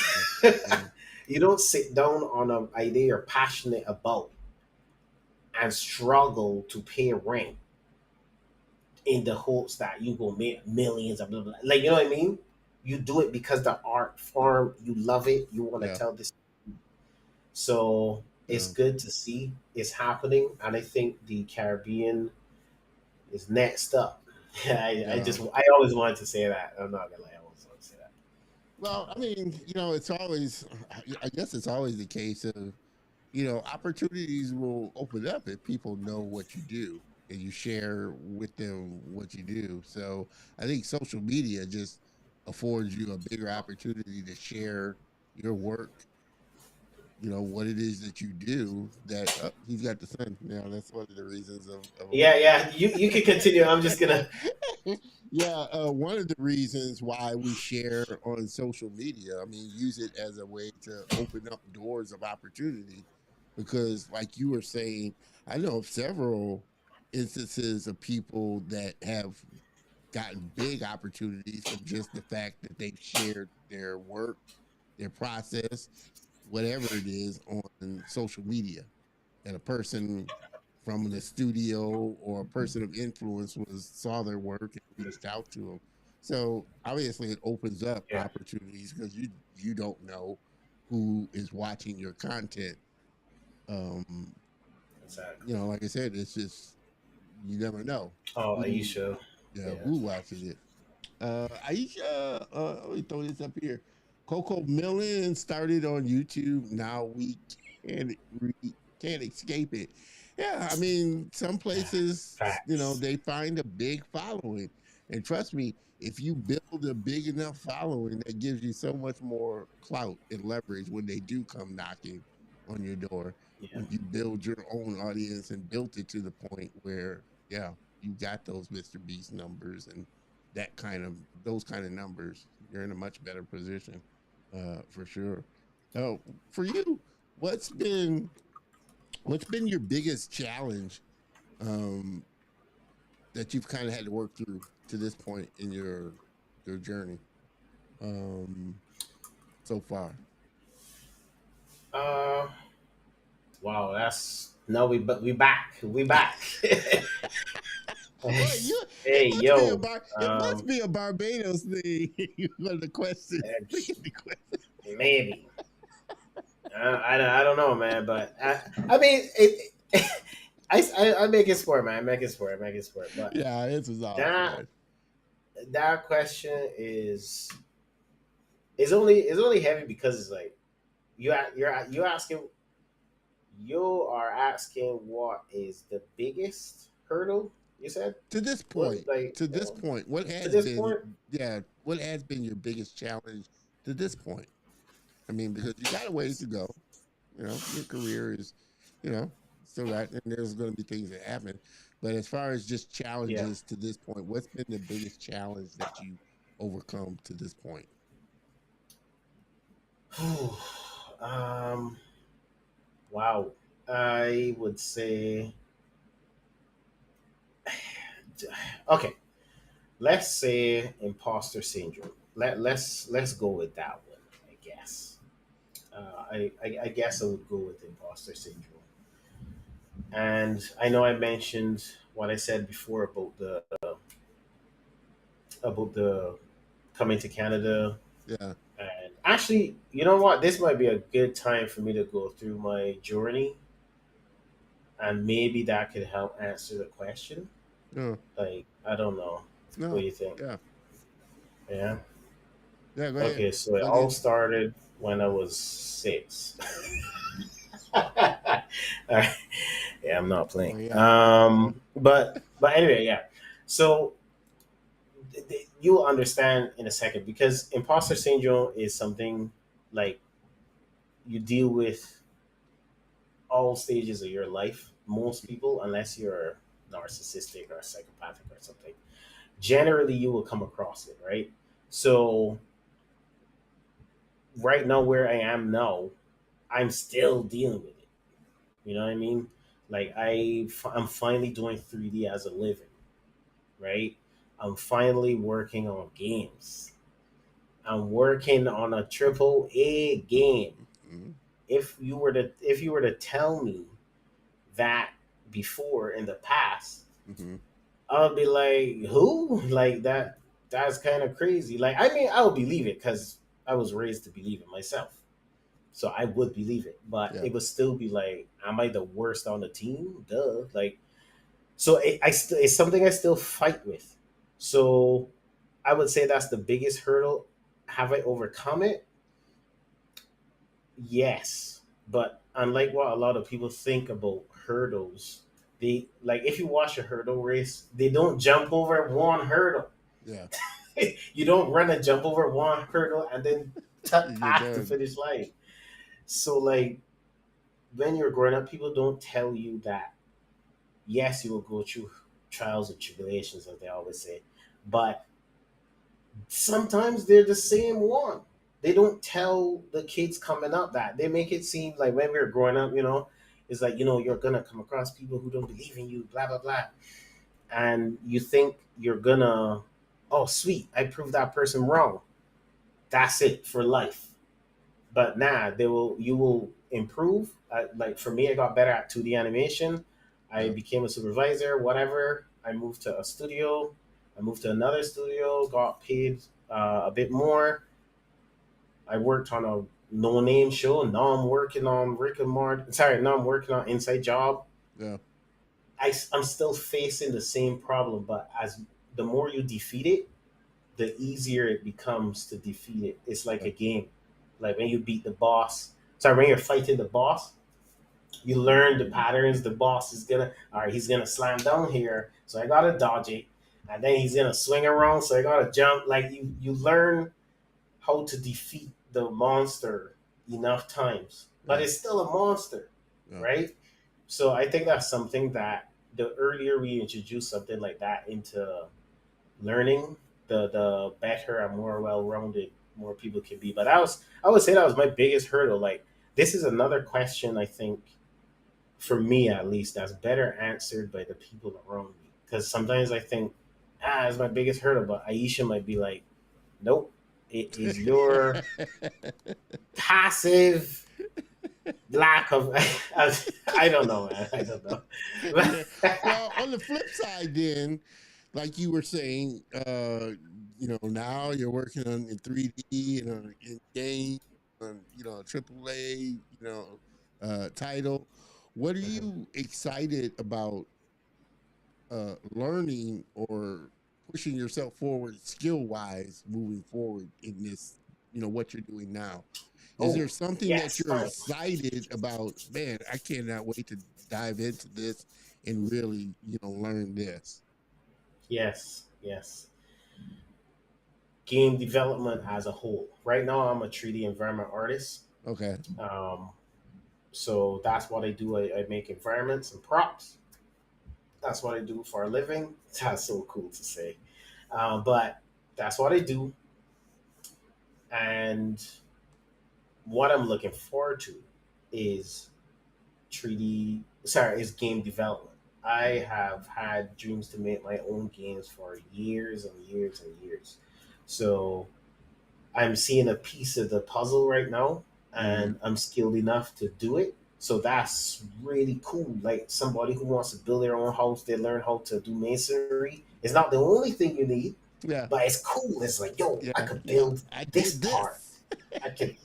Yeah. You don't sit down on an idea you're passionate about and struggle to pay rent in the hopes that you will make millions of blah, blah, blah. Like, you know what I mean? You do it because the art form, you love it, you want to Yeah. tell this. So it's Yeah. good to see it's happening, and I think the Caribbean is next up. Yeah. I always wanted to say that. I'm not gonna lie, I always wanted to say that. Well, I mean, it's always, I guess it's always the case of, opportunities will open up if people know what you do and you share with them what you do. So I think social media just affords you a bigger opportunity to share your work, what it is that you do. That he's got the sun. That's one of the reasons of Yeah, yeah. You can continue. I'm just gonna. yeah, one of the reasons why we share on social media, I mean, use it as a way to open up doors of opportunity. Because, like you were saying, I know of several instances of people that have gotten big opportunities from just the fact that they've shared their work, their process, whatever it is, on social media. And a person from the studio or a person of influence saw their work and reached out to them. So obviously, it opens up Yeah, opportunities because you don't know who is watching your content. Um, exactly. like I said, it's just you never know Oh, are you who, sure? yeah, Yeah. who watches it. Aisha, let me throw this up here. Coco Millen started on YouTube. Now we can't can't escape it. Yeah, I mean, some places, Facts. they find a big following, and trust me, if you build a big enough following, that gives you so much more clout and leverage when they do come knocking on your door. Yeah, When you build your own audience and built it to the point where, yeah, you got those Mr. Beast numbers and those kind of numbers, you're in a much better position, for sure. Now, for you, what's been what's been your biggest challenge, um, that you've kind of had to work through to this point in your journey, um, so far? Uh, wow, that's no, we back, we back. Well, Hey, yo, it must be a Barbados thing. One the questions. Look ex- at the question. maybe I don't know, man, but I mean I make it sport, man. I make it sport. I make it sport. But Yeah, this was off, that man. that question is only heavy because it's like you asking you are asking what is the biggest hurdle you said To this what point, like what to has this been, point. yeah, what has been your biggest challenge to this point? I mean, because you got a ways to go. Your career is, you know, still got, and there's going to be things that happen. But as far as just Yeah. challenges to this point, what's been the biggest challenge that you overcome to this point? um. Wow. I would say. Okay. Let's say imposter syndrome. Let's go with that one. I guess. I guess I would go with imposter syndrome. And I know I mentioned what I said before about the coming to Canada. Yeah. And actually, you know what? This might be a good time for me to go through my journey, and maybe that could help answer the question. No. Like, I don't know. What No. do you think? Yeah. Yeah. Yeah. Go ahead. Okay, so it Plug all in. started when I was 6. Alright. Yeah, I'm not Oh playing. yeah. But anyway, yeah. So you'll understand in a second because imposter syndrome is something like you deal with all stages of your life. Most people, unless you're narcissistic or psychopathic or something, generally you will come across it, right? So right now, where I am now, I'm still dealing with it. You know what I mean? Like I'm finally doing 3D as a living, right? I'm finally working on games. I'm working on a triple A game. Mm-hmm. If you were to tell me that before in the past, Mm-hmm. I would be like, who? Like that's kind of crazy. Like I mean, I would believe it because I was raised to believe it myself. So I would believe it, but Yeah. it would still be like, am I the worst on the team? Duh. Like, so it's something I still fight with. So I would say that's the biggest hurdle. Have I overcome it? Yes, but unlike what a lot of people think about hurdles, they like if you watch a hurdle race, they don't jump over one hurdle. Yeah. You don't run and jump over one hurdle and then You're pass the done. finish line. So like when you're growing up, people don't tell you that yes, you will go through trials and tribulations, as they always say, but sometimes they're the same one. They don't tell the kids coming up that. They make it seem like when we were growing up, it's like, you're gonna come across people who don't believe in you, blah blah blah. And you think you're gonna, oh sweet, I proved that person wrong. That's it for life. But nah, you will improve. Like for me, I got better at 2D animation. I Yeah. became a supervisor, whatever. I moved to a studio. I moved to another studio, got paid a bit more. I worked on a no name show. Now I'm working on Rick and Morty. Sorry, now I'm working on Inside Job. Yeah. I'm still facing the same problem, but as the more you defeat it, the easier it becomes to defeat it. It's like Yeah. a game. Like when you beat the boss. Sorry, when you're fighting the boss, you learn the patterns. The boss is gonna, all right, he's gonna slam down here, so I gotta dodge it, and then he's gonna swing around, so I gotta jump. Like you learn how to defeat the monster enough times, but Yeah. it's still a monster, Yeah. right? So I think that's something that the earlier we introduce something like that into learning, the better and more well rounded more people can be. But I would say that was my biggest hurdle. Like this is another question I think for me at least that's better answered by the people around me. Because sometimes I think, it's my biggest hurdle, but Aisha might be like, nope, it is your passive lack of I don't know, man. I don't know. Yeah. Well, on the flip side, then, like you were saying, now you're working on in 3D, in game, on AAA, title. What are Mhm. you excited about learning or pushing yourself forward skill wise moving forward in this, what you're doing now? Is Oh, there something that yes, you're fine. excited about? Man, I cannot wait to dive into this and really, learn this. Yes, yes. Game development as a whole. Right now, I'm a 3D environment artist. Okay. Um, so that's what I do. I make environments and props. That's what I do for a living. That's so cool to say. But that's what I do. And what I'm looking forward to is 3D, sorry, is game development. I have had dreams to make my own games for years and years and years. So I'm seeing a piece of the puzzle right now, Mm, and I'm skilled enough to do it. So that's really cool. Like somebody who wants to build their own house, they learn how to do masonry. It's not the only thing you need, yeah, but it's cool. It's like, yo, I yeah, could yeah. build I this did part. this. I could,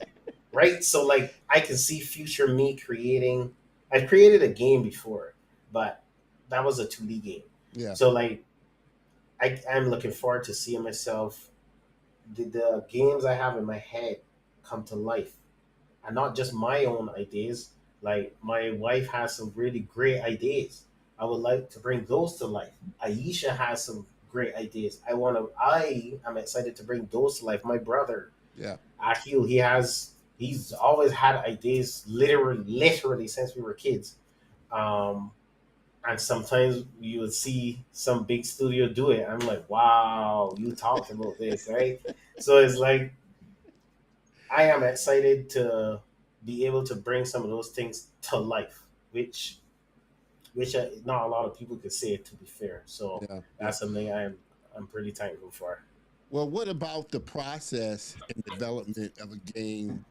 right? So like, I can see future me creating. I created a game before, but that was a 2D game. Yeah, So like, I'm looking forward to seeing myself the games I have in my head come to life, and not just my own ideas. Like my wife has some really great ideas. I would like to bring those to life. Aisha has some great ideas. I am excited to bring those to life. My brother, yeah. Akil, he's always had ideas literally since we were kids. Um, and sometimes you would see some big studio do it. I'm like, wow, you talked about this, right? So it's like I am excited to be able to bring some of those things to life, which not a lot of people could say it, to be fair. So Yeah, yeah. that's something I'm pretty thankful for. Well, what about the process and development of a game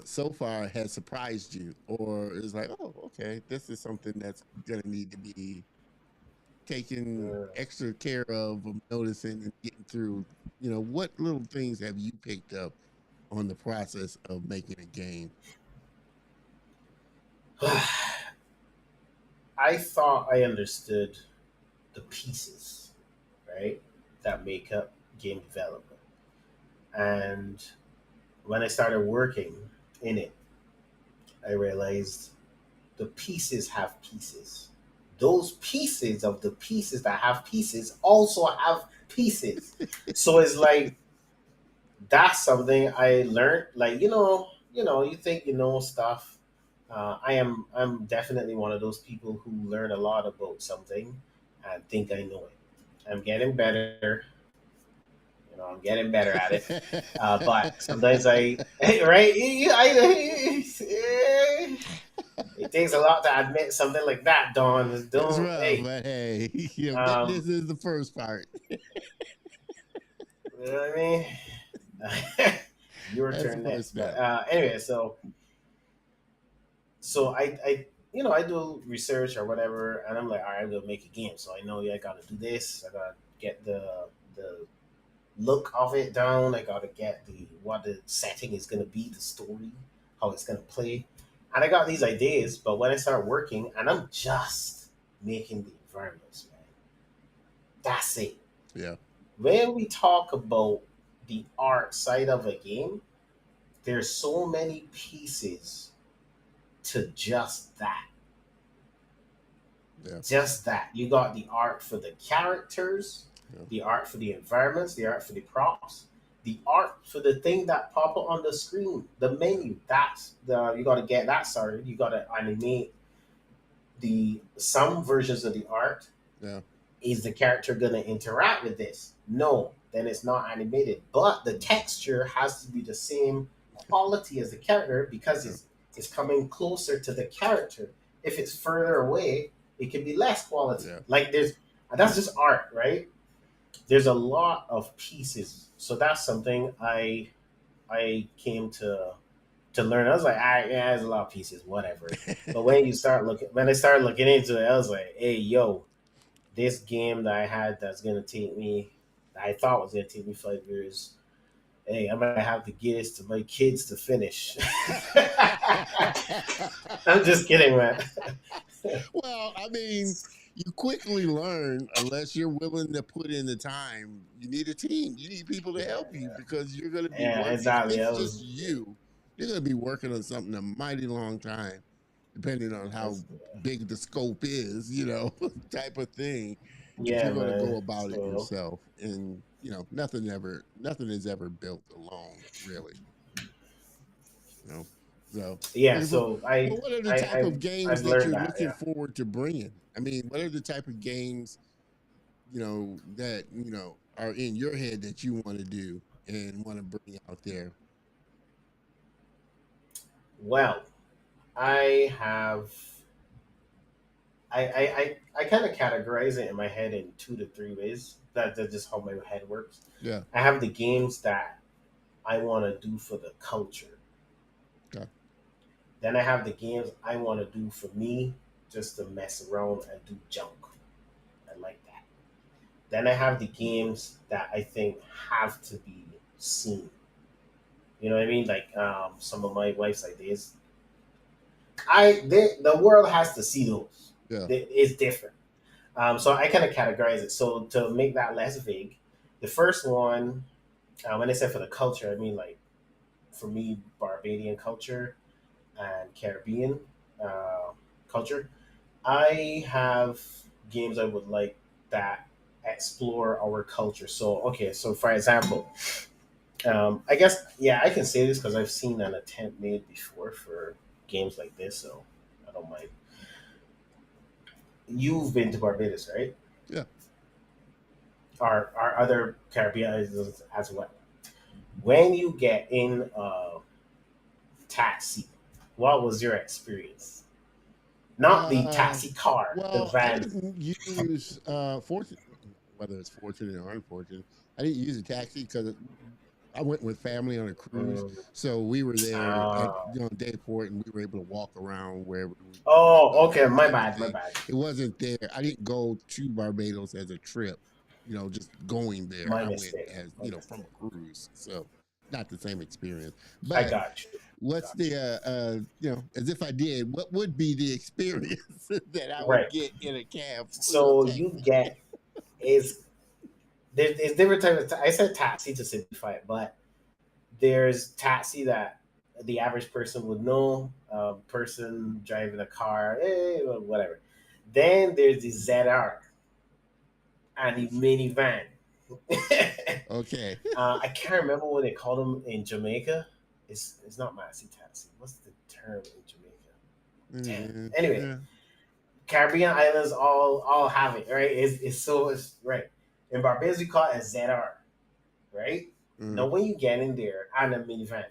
so far has surprised you, or is like, oh, okay, this is something that's gonna need to be taken Uh, extra care of noticing and getting through? You know, what little things have you picked up on the process of making a game? I thought I understood the pieces, right, that make up game development, and when I started working in it, I realized the pieces have pieces. Those pieces of the pieces that have pieces also have pieces. So it's like that's something I learned. Like you think you know stuff. I'm definitely one of those people who learn a lot about something and think I know it. I'm getting better. I'm getting better at it. But sometimes I right. It takes a lot to admit something like that, Don. It's Don't rough, hey. but hey, you know, Um, this is the first part. you know what I mean? Your That's the turn first next. But step. anyway, so I do research or whatever, and I'm like, all right, I'm gonna make a game. So I know I gotta do this. I gotta get the look of it down. I gotta get the what the setting is gonna be, the story, how it's gonna play, and I got these ideas. But when I start working, and I'm just making the environments, man, that's it. Yeah, When we talk about the art side of a game, there's so many pieces to just that. yeah, Just that. You got the art for the characters, yeah, the art for the environments, the art for the props, the art for the thing that pop up on the screen, the yeah, menu. That's the you got to get that started. You got to animate the some versions of the art. yeah, Is the character going to interact with this? No, then it's not animated. But the texture has to be the same quality as the character because yeah, it's coming closer to the character. If it's further away, it can be less quality. yeah. Like there's that's just art, right? There's a lot of pieces. So that's something I came to learn. I was like, all right, yeah, there's a lot of pieces, whatever. But when I started looking into it, I was like, hey, yo, this game that I had that I thought was gonna take me 5 years. Hey, I might have to get this to my kids to finish. I'm just kidding, man. Well, I mean, you quickly learn unless you're willing to put in the time. You need a team. You need people to help you because you're going to be Yeah, working. If exactly. it's I just was. you, you're going to be working on something a mighty long time, depending on how That's, big the scope is, you know, type of thing. If yeah, you're going to man. go about it So yourself, and you know, nothing is ever built alone, really. You know. So Yeah, looking for. so But what are the I type of games I've that learned you're that. looking Yeah. forward to bringing? I mean, what are the type of games that are in your head that you want to do and want to bring out there? Well, I have I kind of categorize it in my head in 2 to 3 ways. That's just how my head works. Yeah. I have the games that I want to do for the culture. Okay. Then I have the games I want to do for me, just to mess around and do junk. I like that. Then I have the games that I think have to be seen. You know what I mean? Like some of my wife's ideas. The world has to see those. Yeah. It's different. So I kind of categorize it. So to make that less vague, the first one, when I say for the culture, I mean like for me, Barbadian culture and Caribbean uh, culture. I have games I would like that explore our culture. So okay, so for example, I guess yeah, I can say this because I've seen an attempt made before for games like this, so I don't mind. You've been to Barbados, right? Yeah. Or other Caribbean islands as well. When you get in a taxi, what was your experience? Not the Uh, taxi car, the well, I van. didn't use fortunate, whether it's fortunate or unfortunate. I didn't use a taxi because I went with family on a cruise, Mm, so we were there at uh, Dayport, and we were able to walk around wherever we wanted to oh, go, okay. My type of bad. My thing. bad. It wasn't there. I didn't go to Barbados as a trip, just going there. My I went mistake. as My from mistake. a cruise, so not the same experience. I But got you. what's Got the as if I did, what would be the experience that I you. would Right. get in a cab, So you taxi? get is there's different types of I said taxi to simplify it, but there's taxi that the average person would know, person driving a car, whatever. Then there's the ZR and the minivan. Okay. I can't remember what they call them in Jamaica. It's not maxi taxi. What's the term in Jamaica? Damn. Minivan. Anyway, Yeah. Caribbean islands all have it, right? It's right. In Barbados we call it a ZR, right? Mhm. Now when you get in there on a minivan,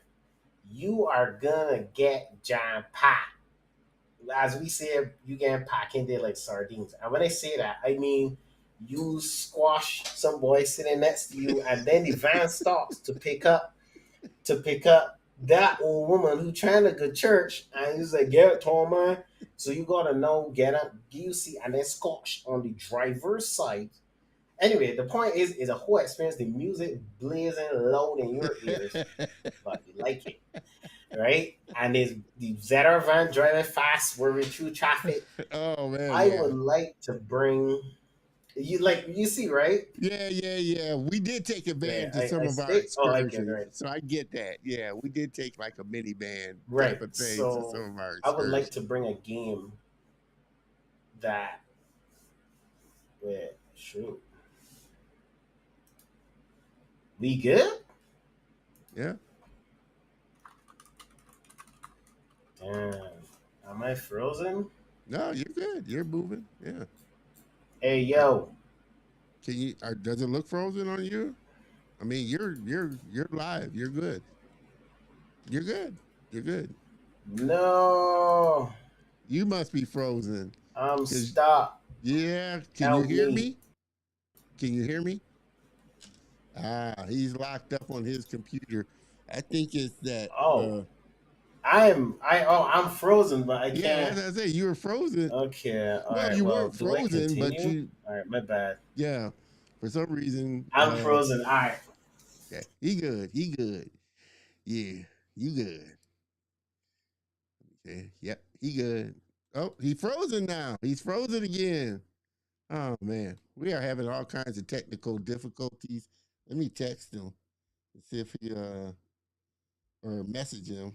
you are gonna get jam packed. As we say, you get packed in there like sardines. And when I say that, I mean you squash some boy sitting next to you, and then the van stops to pick up that old woman who trying to go to church, and he's like, "Get it, tall man." So you gotta know, get up, you see, and then scotch on the driver's side. Anyway, the point is a whole experience. The music blazing loud in your ears, but you like it, right? And there's the Zetter van driving fast, we're through traffic. Oh man, I yeah. would like to bring you, like you see, right? Yeah, yeah, yeah. We did take Right. advantage of I some I of our stay. Oh, I get it. excursions, Right. so I get that. Yeah, we did take like a minivan type Right. of thing to some So of our I would like excursions. to bring a game that wait, shoot. We good? Yeah. Damn. Am I frozen? No, you're good. You're moving. Yeah. Hey Uh, yo. Can you? Does it look frozen on you? I mean, you're live. You're good. You're good. You're good. No. You must be frozen. I'm Cause stuck. yeah. Can you Help hear me. me? Can you hear me? Ah, he's locked up on his computer. I think it's that. Oh. I'm frozen, but I Yeah, can't. as I say, you were frozen. Okay, Well, alright, you well, weren't do I frozen, but continue? Alright, my bad. yeah, for some reason, I'm frozen. Alright. yeah, he good. He good. Yeah, you good. Yeah, yep, he good. Oh, he frozen now. He's frozen again. Oh man, we are having all kinds of technical difficulties. Let me text him and see if he or message him.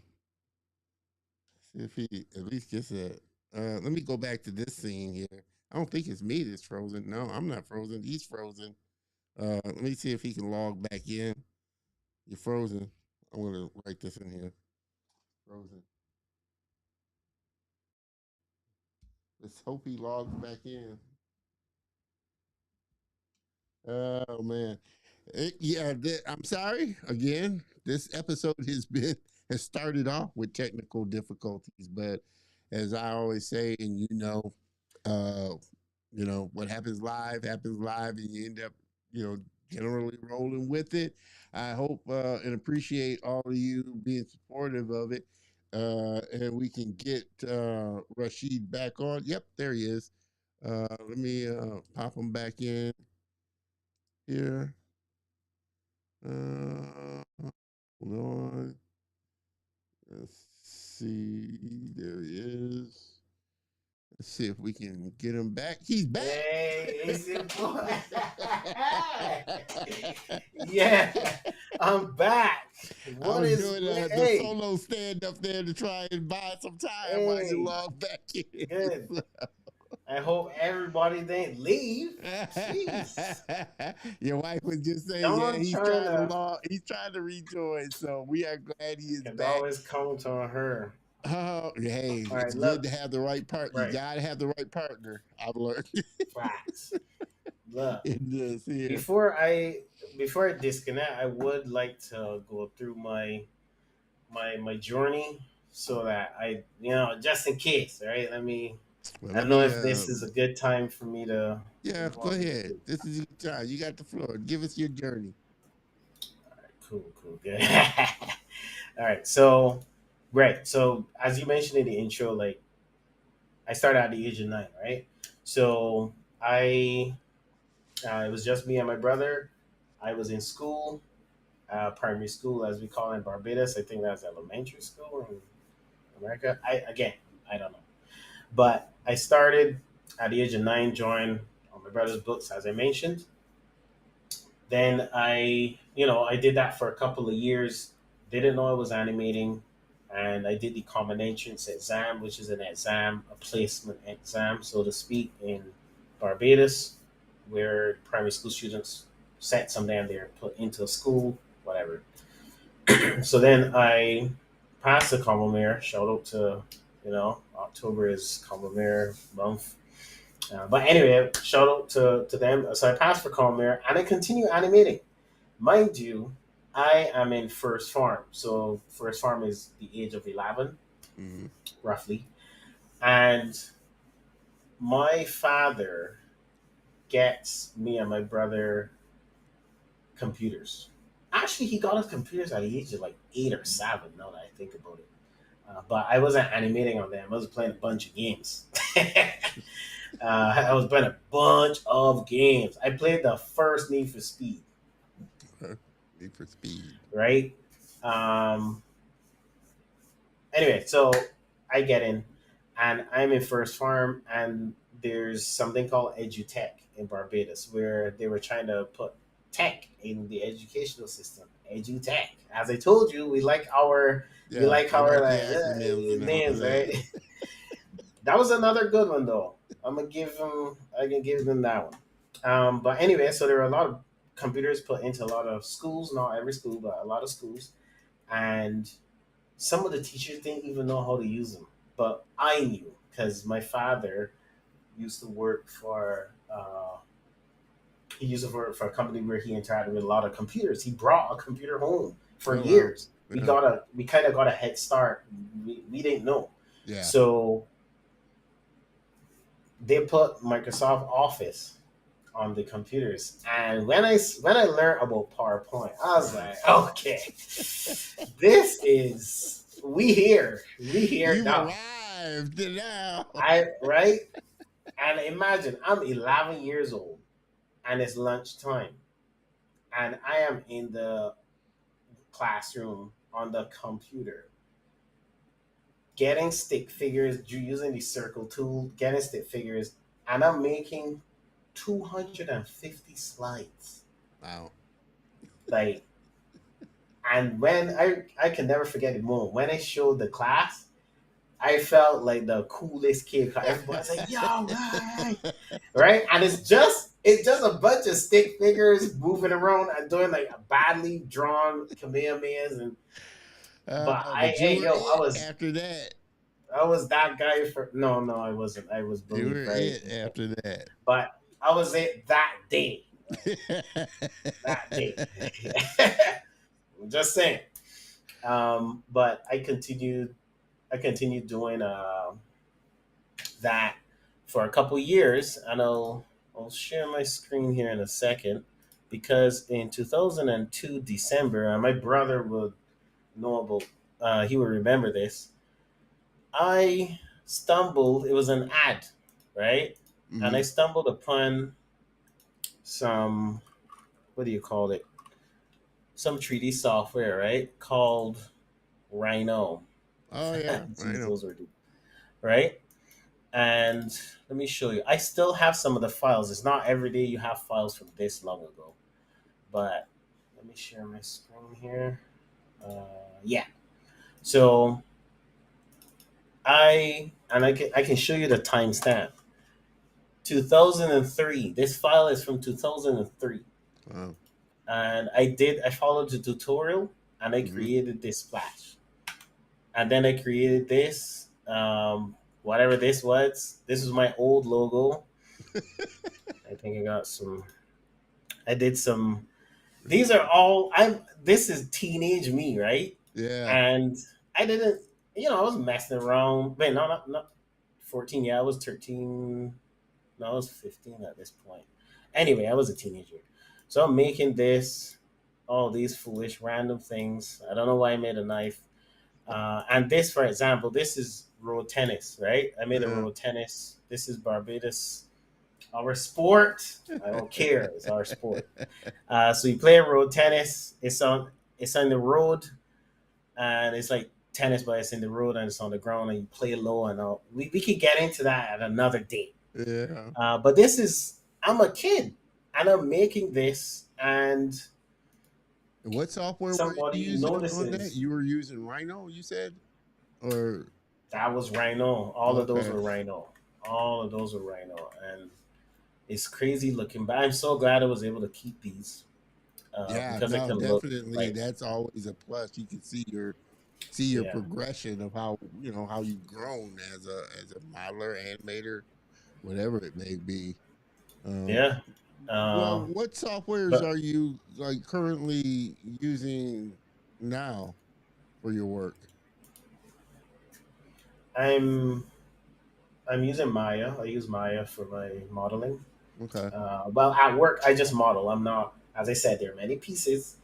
See if he at least gets a. Let me go back to this scene here. I don't think it's me that's frozen. No, I'm not frozen. He's frozen. Let me see if he can log back in. You're frozen. I'm gonna write this in here. Frozen. Let's hope he logs back in. Oh man. Yeah, I'm sorry again. This episode has started off with technical difficulties, but as I always say, and uh, what happens live, and you end up, you know, generally rolling with it. I hope and appreciate all of you being supportive of it, and we can get Raashid back on. Yep, there he is. Let me pop him back in here. Hold on. Let's see. There he is. Let's see if we can get him back. He's back. Hey, it's your boy. Yeah, I'm back. I What was is doing the hey, solo stand up there to try and buy some time while you hey, log back in. good. I hope everybody didn't leave. Jeez. Your wife was just saying, yeah, Don't he's turn trying to the log, he's trying to rejoin. So we are glad he is can back. always count on her. Oh, hey, All it's right, good look, to have the right partner. You right, gotta have the right partner. I've learned facts. Look, in this here. before I before I disconnect, I would like to go through my journey so that just in case, right? Well, I let don't know me. if this is a good time for me to Yeah, go walk you ahead. through. This is your time. You got the floor. Give us your journey. Cool, cool, good. All right, so right, so as you mentioned in the intro, like I started at the age of 9, right? So I it was just me and my brother. I was in school, primary school as we call it in Barbados. I think that's elementary school in America. I don't know. But I started at the age of 9, joined on my brother's books, as I mentioned. Then I did that for a couple of years. Didn't know I was animating, and I did the common entrance exam, which is an exam, a placement exam, so to speak, in Barbados, where primary school students set some down there, put into a school, whatever. So then I passed the common mirror. Shout out to October is common mirror month. But anyway, shout out to them. So I passed for common mirror and I continue animating. Mind you, I am in first farm. So first farm is the age of 11, Mm-hmm. roughly. And my father gets me and my brother computers. Actually, he got us computers at the age of like 8 or 7. Now that I think about it, but I wasn't animating on them. I was playing a bunch of games. I was playing a bunch of games. I played the first Need for Speed, Need for speed. right? Um, anyway, so I get in, and I'm in First Farm, and there's something called EduTech in Barbados, where they were trying to put tech in the educational system. EduTech. As I told you, we Yeah, like we our like the acronyms and all of names, that. right? That was another good one though. I can give them that one. But anyway, so there are a lot of computers put into a lot of schools, not every school, but a lot of schools, and some of the teachers didn't even know how to use them. But I knew because my father used to work for. He used to work for a company where he interacted with a lot of computers. He brought a computer home for Oh wow. years. Yeah. We kind of got a head start. We didn't know. Yeah. So they put Microsoft Office on the computers, and when I learned about PowerPoint, I was like, okay, this is we here You've now. arrived now. I right, and imagine I'm 11 years old, and it's lunchtime, and I am in the classroom on the computer getting stick figures using the circle tool, getting stick figures, and I'm making 250 slides. Wow. Like, and when I can never forget the moment when I showed the class, I felt like the coolest kid. Everybody's like, "Yo, right, right," and it's just a bunch of stick figures moving around and doing like a badly drawn Kamehamehas, and but But you were I it was after that. I was that guy for no, I wasn't. I was You bullied were very it easily. after that. But I was it that day. That day. I'm just saying. But I continued doing that for a couple years, and I'll share my screen here in a second because in 2002 December, and my brother would know about. He would remember this. I stumbled. It was an ad, right? And Hmm. I stumbled upon some, what do you call it? Some 3D software, right? Called Rhino. Oh yeah, I Jeez, know. those were deep, right? And let me show you. I still have some of the files. It's not every day you have files from this long ago, but let me share my screen here. Uh, yeah. So I can show you the timestamp. 2003. This file is from 2003, Wow. and I followed the tutorial and I Hmm. created this splash, and then I created this whatever this was. This was my old logo. I think I got some. I did some. These are all I'm. This is teenage me, right? Yeah. And I didn't. I was messing around. Wait, no, not 14. Yeah, I was 13. No, I was 15 at this point. Anyway, I was a teenager. So I'm making all these foolish random things. I don't know why I made a knife. And this, for example, this is road tennis, right? I made a Yeah. road tennis. This is Barbados. Our sport. I don't care. It's our sport. So you play road tennis. It's on the road, and it's like tennis, but it's in the road and it's on the ground, and you play low and all. We could get into that at another day. Yeah. But I'm a kid and I'm making this, and What software were you somebody using on that? notices You were using Rhino, you said? Or that was Rhino. All of those okay. were Rhino. All of those were Rhino. And it's crazy looking, but I'm so glad I was able to keep these Yeah, because I no, can look definitely. like, That's always a plus. You can see your yeah, progression of how how you've grown as a modeler, animator, whatever it may be. Um, yeah. well, Uh, what softwares but are you like currently using now for your work? I'm I'm using Maya. I use Maya for my modeling. Okay. Well, at work, I just model. I'm not, as I said, there are many pieces.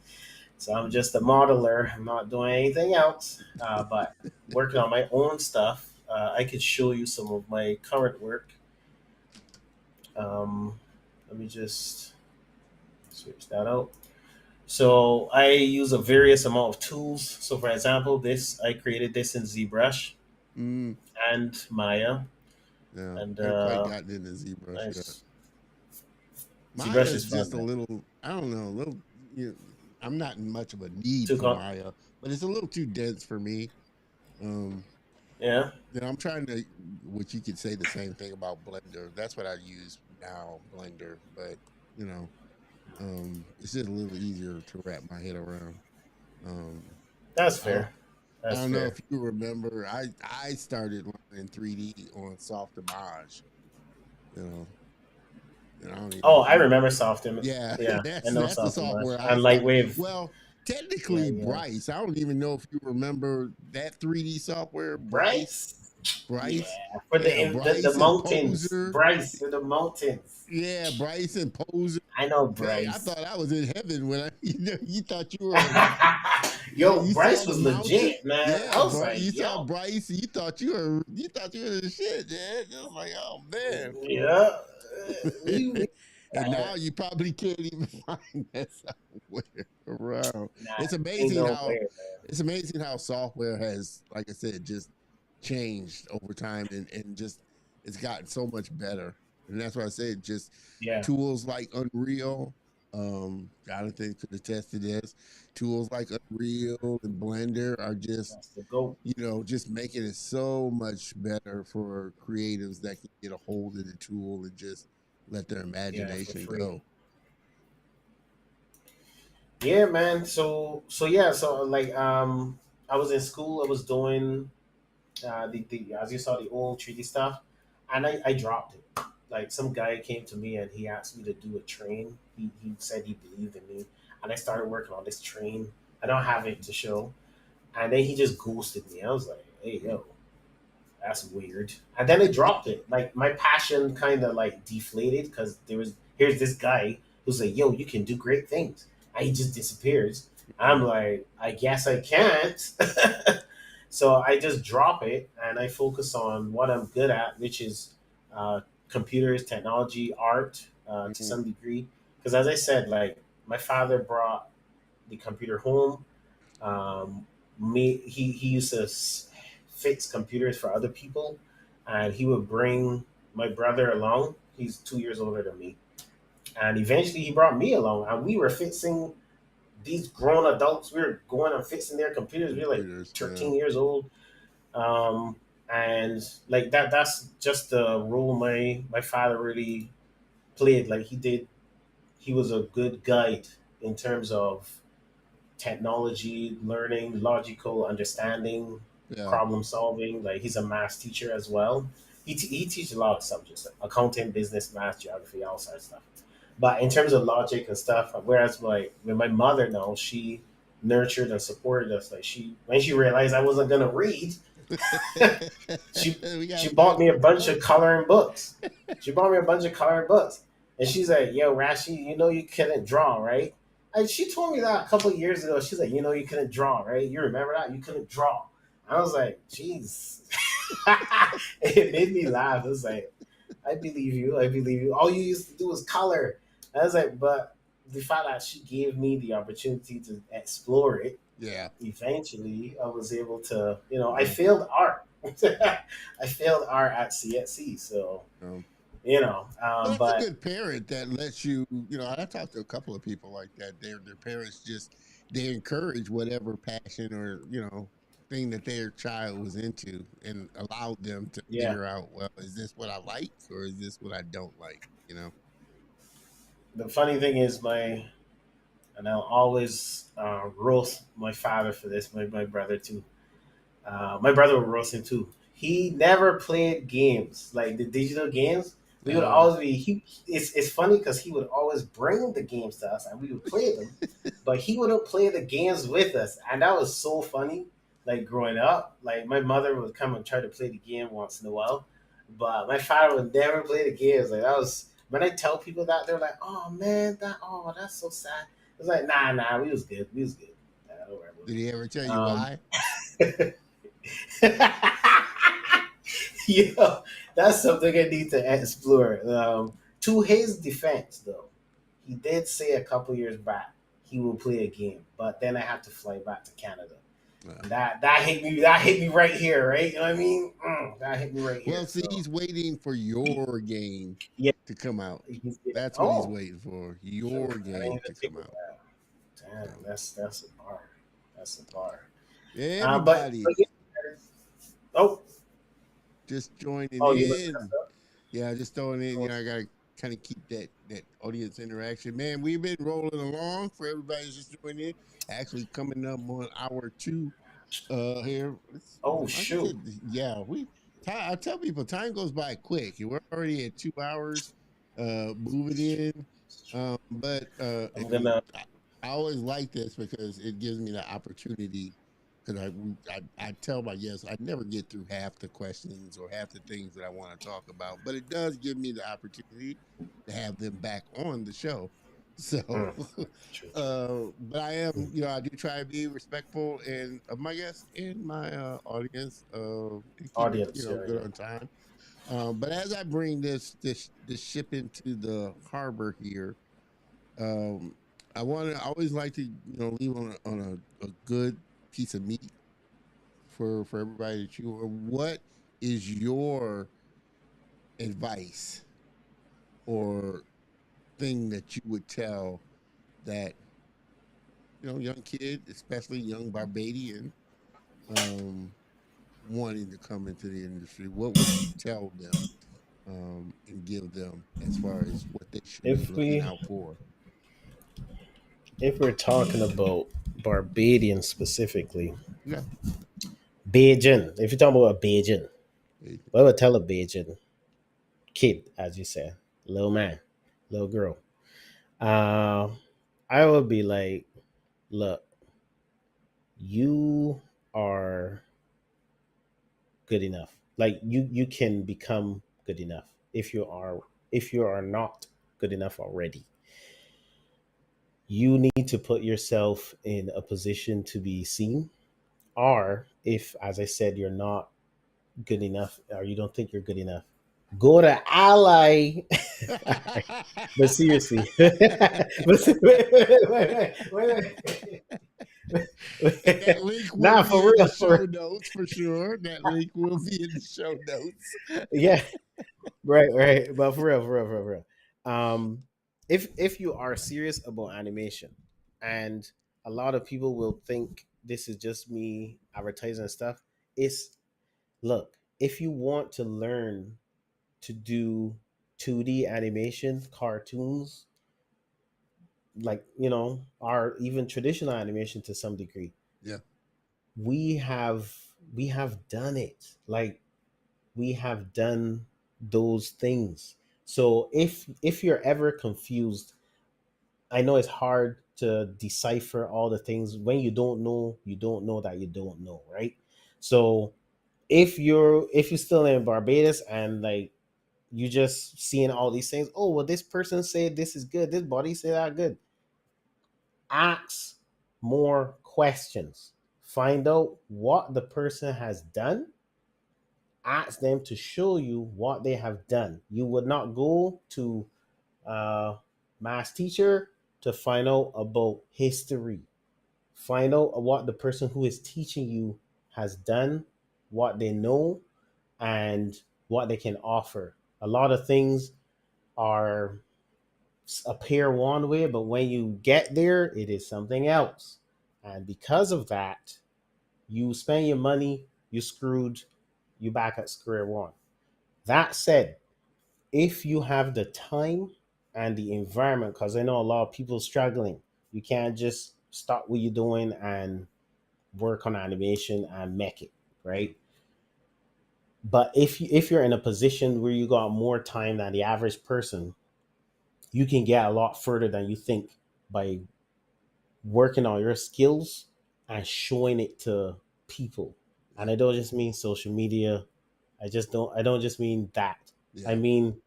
So I'm just a modeler. I'm not doing anything else. But working on my own stuff, I could show you some of my current work. Um, Let me just switch that out. So I use a various amount of tools. So for example, this I created this in ZBrush Mm, and Maya, yeah, and I haven't quite gotten into ZBrush yet. nice. Maya ZBrush is is fun, just a man. little, I don't know, a little. You know, I'm not in much of a need Too for con- Maya, but it's a little too dense for me. Um, yeah, I'm trying to, which you could say the same thing about Blender. That's what I use now, Blender. But you know, it's just a little easier to wrap my head around. Um, that's I don't, fair. I That's don't know fair. if you remember, I started learning 3D on Soft Image. You know, and I don't even know Oh, if I you remember Softim. Yeah, Yeah, I know that's the Softim much. software I And started. Lightwave. Well, Yeah, technically yeah. Bryce. I don't even know if you remember that 3D software, Bryce. Bryce. Yeah, Bryce. for Yeah, the Bryce and mountains. Poser. Bryce for the mountains. Yeah, Bryce and Poser. I know Hey, I Bryce. thought I was in heaven when you thought you were Yo, you saw Bryce the was mountain. legit, man. Yeah, I was bro. like, You saw yo, Bryce. You thought you were the shit, man. It was like, oh man. yeah, we And now you probably can't even find that software around. nah, It's ain't amazing no how way, it's amazing how software has, like I said, just changed over time and just it's gotten so much better. And that's why I said just yeah, tools like Unreal. Jonathan could attest to this. Tools like Unreal and Blender are just that's the goat. just making it so much better for creatives that can get a hold of the tool and just let their Yeah, for imagination free. go. Yeah, man. So yeah, so like I was in school. I was doing. as you saw, the old 3D stuff, and I dropped it. Like some guy came to me and he asked me to do a train. He said he believed in me, and I started working on this train. I don't have it to show, and then he just ghosted me. I was like, hey Mm, yo, that's weird. And then I dropped it. Like my passion kind of like deflated because here's this guy who's like, yo, you can do great things, and he just disappears. I'm mm, like, I guess I can't. So I just drop it and I focus on what I'm good at, which is uh, computers, technology, art to mm, some degree. Because as I said, like my father brought the computer home. Um, he used to fix computers for other people, and he would bring my brother along. He's 2 years older than me, and eventually he brought me along, and we were fixing these grown adults. We were going and fixing their computers. We were like computers. Yeah. 13 years old, um, and like that. That's just the role my father really played. Like he did. He was a good guide in terms of technology, learning, logical understanding, Yeah. problem solving. Like he's a math teacher as well. He teaches a lot of subjects, like accounting, business, math, geography, all sorts of stuff. But in terms of logic and stuff, whereas with my mother now, she nurtured and supported us. Like she when she realized I wasn't gonna read, she We she gotta bought find me a something bunch of else. coloring books. She bought me a bunch of coloring books, and she's like, "Yo, Rashi, you know you couldn't draw, right?" And she told me that a couple of years ago. She's like, "You know you couldn't draw, right? You remember that? You couldn't draw." I was like, "Jeez," it made me laugh. It was like, "I believe you. I believe you. All you used to do was color." I was like, "But the fact that she gave me the opportunity to explore it." Yeah. Eventually I was able to, I Yeah. failed art. I failed art at CSC. So, Um, well, that's a but good parent that lets you. I talked to a couple of people like that. Their parents just they encourage whatever passion or thing that their child was into, and allowed them to yeah, figure out, well, is this what I like or is this what I don't like? the funny thing is and I'll always roast my father for this, my brother too. My brother would roast him too. He never played games like the digital games. We would Uh, always be. It's funny because he would always bring the games to us and we would play them, but he wouldn't play the games with us, and that was so funny. Like growing up, like my mother would come and try to play the game once in a while, but my father would never play the games. Like that was when I tell people that they're like, "Oh man, that's so sad." It's like, nah, we was good, we was good. Nah, don't worry did he ever tell you about why? it. Yeah, that's something I need to explore. To his defense, though, he did say a couple years back he will play a game, but then I have to fly back to Canada. Uh, And that hit me. That hit me right here, right? You know what I mean? That hit me right well, here. see, So he's waiting for your game yeah, to come out. he's yeah. That's what he's Oh, waiting for. shoot, Your I didn't game even to think come of out. that. Damn, So, that's a bar. That's a bar. But everybody yeah. Oh, just joining oh, you looking at in. stuff? Yeah, just throwing in. Oh, I gotta kind of keep that audience interaction. Man, we've been rolling along for everybody that's just joining in. Actually, coming up on hour two here. oh Like I shoot. said, yeah, I tell people time goes by quick. We're already at 2 hours moving in. But I'm gonna. I always like this because it gives me the opportunity, because I tell my guests I never get through half the questions or half the things that I want to talk about, but it does give me the opportunity to have them back on the show. So, Mm, true, true. but I am, I do try to be respectful and of my guests and my audience, and keep it, Audience, yeah, good yeah. on time. But as I bring this ship into the harbor here, um, I always like to leave on a good piece of meat for everybody to chew. What is your advice or thing that you would tell that young kid, especially young Barbadian, um, wanting to come into the industry? What would you tell them and give them as far as what they should be If looking we out for? if we're talking about Barbadian specifically, Yeah. Bajan. If you're talking about a Bajan, Agent. what would tell a Bajan kid, as you said, little man, little girl? Uh, I would be like, look, you are good enough. Like you can become good enough if you are not good enough already. You need to put yourself in a position to be seen. Or if, as I said, you're not good enough or you don't think you're good enough, go to ally. But seriously, And that link will nah, be for in the real, show notes for sure. That link will be in the show notes. yeah, right, right. But for real. If you are serious about animation, and a lot of people will think this is just me advertising stuff, it's look, if you want to learn to do 2D animation, cartoons, like or even traditional animation to some degree, Yeah. we have we have done it. Like we have done those things. So if you're ever confused, I know it's hard to decipher all the things when you don't know that you don't know, right? So if you're still in Barbados and like you just seeing all these things, oh well, this person said this is good, this body said that good. Ask more questions. Find out what the person has done. Ask them to show you what they have done. You would not go to a math teacher to find out about history. Find out what the person who is teaching you has done, what they know, and what they can offer. A lot of things are appear one way, but when you get there, it is something else. And because of that, you spend your money, you screwed, you back at square one. That said, if you have the time and the environment, because I know a lot of people struggling, you can't just stop what you're doing and work on animation and make it Mm, right. But if you're in a position where you got more time than the average person, you can get a lot further than you think by working on your skills and showing it to people. And yeah. I don't just mean social media. I don't just mean that. I Yeah. mean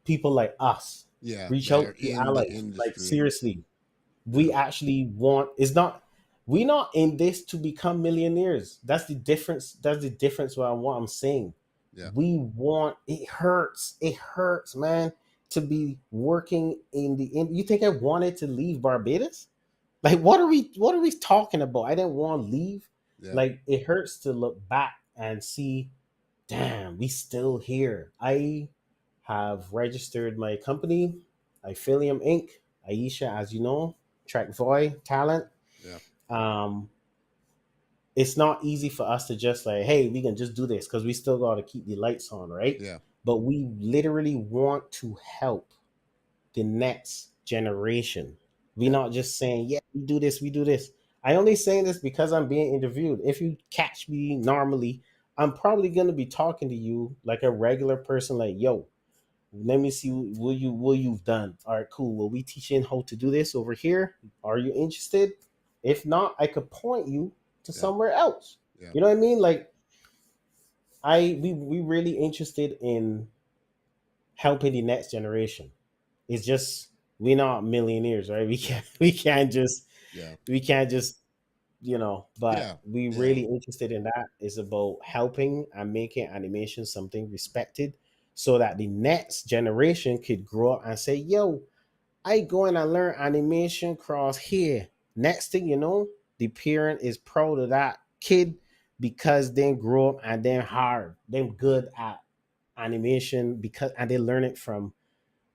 people like us. Yeah. Reach That are out to in the allies. Like industry. seriously. Yeah. We actually want it's not we're not in this to become millionaires. That's the difference. That's the difference what I'm saying. Yeah. We want it hurts, man, to be working in you think I wanted to leave Barbados? Like what are we talking about? I didn't want to leave. Yeah. Like it hurts to look back and see, damn, we still here. I have registered my company, Iphilium Inc. Aisha, as you know, Track Voy talent. Yeah. Um, it's not easy for us to just like, hey, we can just do this because we still got to keep the lights on, right? Yeah. But we literally want to help the next generation. We're Yeah. not just saying, yeah, we do this, we do this. I only saying this because I'm being interviewed. If you catch me normally, I'm probably gonna be talking to you like a regular person, like, yo, let me see what you've done. All right, cool. Well, we teaching how to do this over here. Are you interested? If not, I could point you to Yeah. somewhere else. Yeah. You know what I mean? Like we really interested in helping the next generation. It's just we're not millionaires, right? Yeah. We can't just but Yeah. we Yeah. really interested in that. Is about helping and making animation something respected so that the next generation could grow up and say, yo, I going and learn animation cross here. Next thing you know, the parent is proud of that kid because they grow up and they're hard, they're Yeah. good at animation because and they learn it from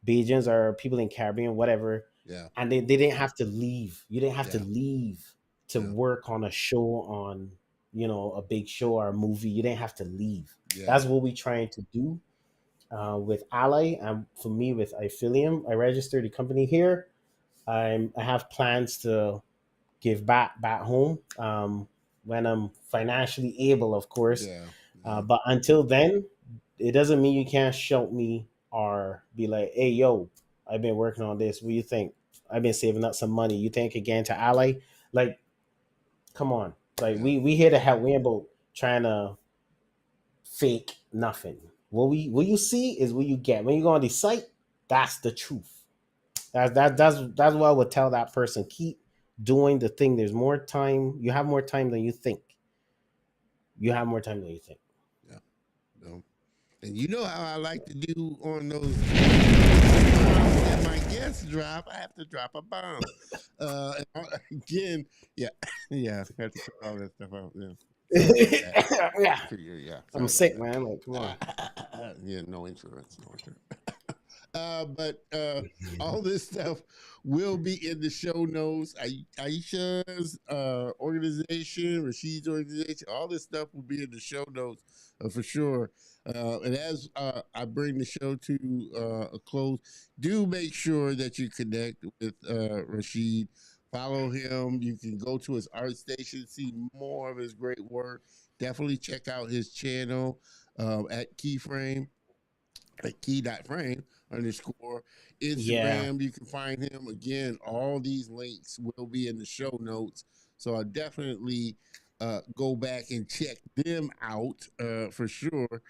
Bajans or people in Caribbean, whatever, Yeah. and they didn't have to leave. You didn't have to Yeah. leave to Yeah. work on a show on, a big show or a movie. You didn't have to leave. Yeah. That's what we're trying to do with Ally, and for me with Iphilium. I registered the company here. I have plans to give back home. when I'm financially able, of course. Yeah. Yeah. But until then, it doesn't mean you can't shout me or be like, "Hey, yo, I've been working on this. What do you think? I've been saving up some money. You think again to ally? Like, come on. Like, Yeah. we here to help. We ain't about trying to fake nothing. What you see is what you get. When you go on the site, that's the truth. That's what I would tell that person. Keep doing the thing. There's more time. You have more time than you think. You have more time than you think. Yeah. No. And you know how I like to do on those bombs that my guests drop. I have to drop a bomb. Again, yeah, yeah. I have to cut all that stuff out. Yeah. Sorry about that. Yeah, Yeah, I'm sorry about sick, man. Like, come on. that. Yeah, no insurance, no insurance. But all this stuff will be in the show notes. Aisha's organization, Rashid's organization, all this stuff will be in the show notes for sure. And as I bring the show to a close, do make sure that you connect with Rashid. Follow him. You can go to his art station, see more of his great work. Definitely check out his channel at Keyframe at key.frame underscore Yeah, Instagram. You can find him again. All these links will be in the show notes. So I definitely go back and check them out for sure.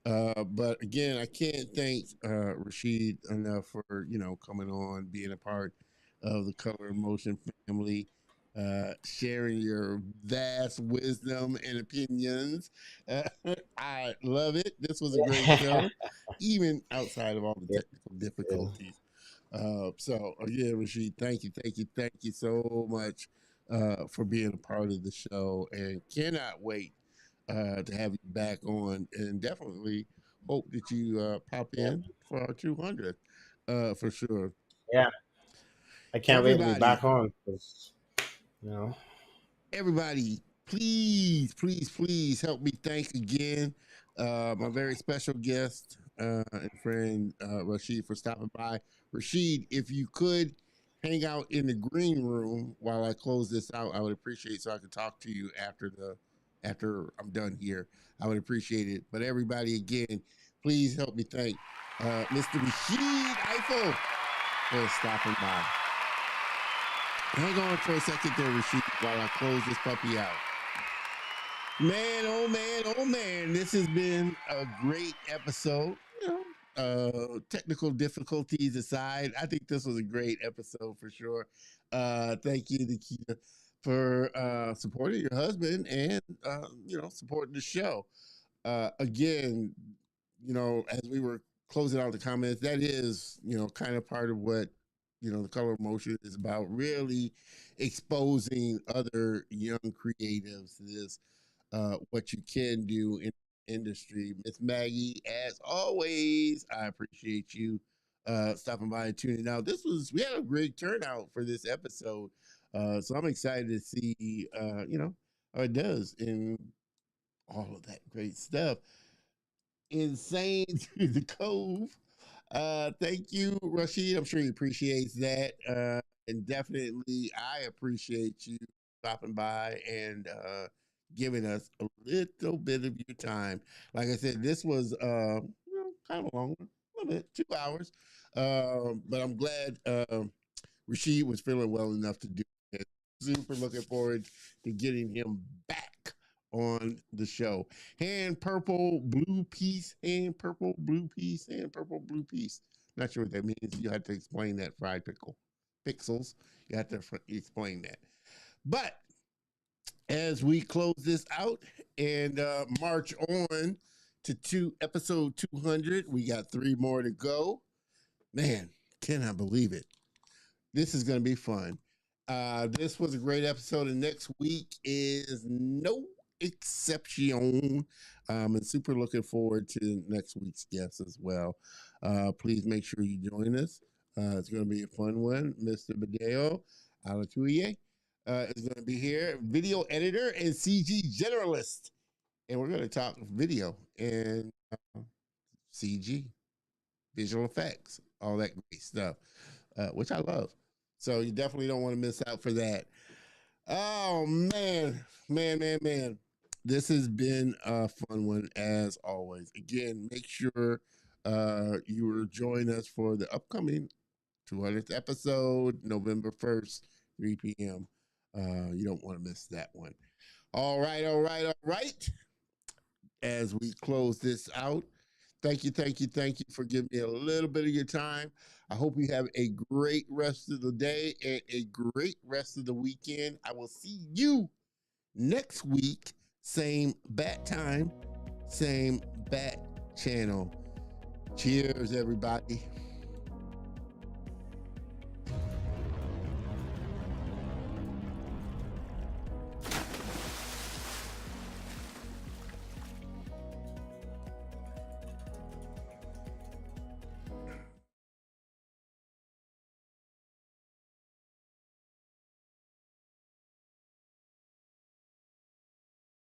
But again, I can't thank Raashid enough for coming on, being a part of the Color and Motion family, sharing your vast wisdom and opinions. Uh, I love it. This was a great show, even outside of all the yeah, technical difficulties. So again, Raashid, thank you so much for being a part of the show, and cannot wait to have you back on, and definitely hope that you pop yeah, in for our 200th for sure. yeah. I can't wait to be Everybody, back on. 'Cause, you know, everybody, please help me thank again my very special guest and friend Raashid for stopping by. Raashid, if you could hang out in the green room while I close this out, I would appreciate it so I could talk to you after I'm done here. I would appreciate it. But everybody, again, please help me thank Mr. Raashid Ifill for stopping by. Hang on for a second there, Raashid, while I close this puppy out. Man, oh man, oh man, this has been a great episode. Technical difficulties aside, I think this was a great episode for sure. Thank you, Nikita, for supporting your husband and supporting the show. Again, as we were closing out the comments, that is, kind of part of what, the color of motion is about, really exposing other young creatives to this, what you can do in the industry. Miss Maggie, as always, I appreciate you stopping by and tuning out. We had a great turnout for this episode. So I'm excited to see, how it does in all of that great stuff. Insane to the Cove. Thank you, Rashid. I'm sure he appreciates that. And definitely, I appreciate you stopping by and giving us a little bit of your time. Like I said, this was kind of a long one, a little bit, 2 hours. But I'm glad Rashid was feeling well enough to do it. Super looking forward to getting him back on the show. Hand purple, blue piece, hand purple, blue piece, hand purple, blue piece. Not sure what that means. You have to explain that, fried pickle. Pixels. You have to explain that. But as we close this out and march on to episode 200, we got 3 more to go. Man, cannot believe it. This is going to be fun. This was a great episode, and next week is no exception. And super looking forward to next week's guest as well. Please make sure you join us. It's going to be a fun one. Mr. Badeo Alatuye is going to be here, video editor and CG generalist. And we're going to talk video and CG, visual effects, all that great stuff, which I love. So you definitely don't want to miss out for that. Oh man. This has been a fun one as always. Again, make sure you will join us for the upcoming 200th episode, November 1st, 3 p.m. You don't want to miss that one. All right. As we close this out, thank you for giving me a little bit of your time. I hope you have a great rest of the day and a great rest of the weekend. I will see you next week, same bat time, same bat channel. Cheers, everybody.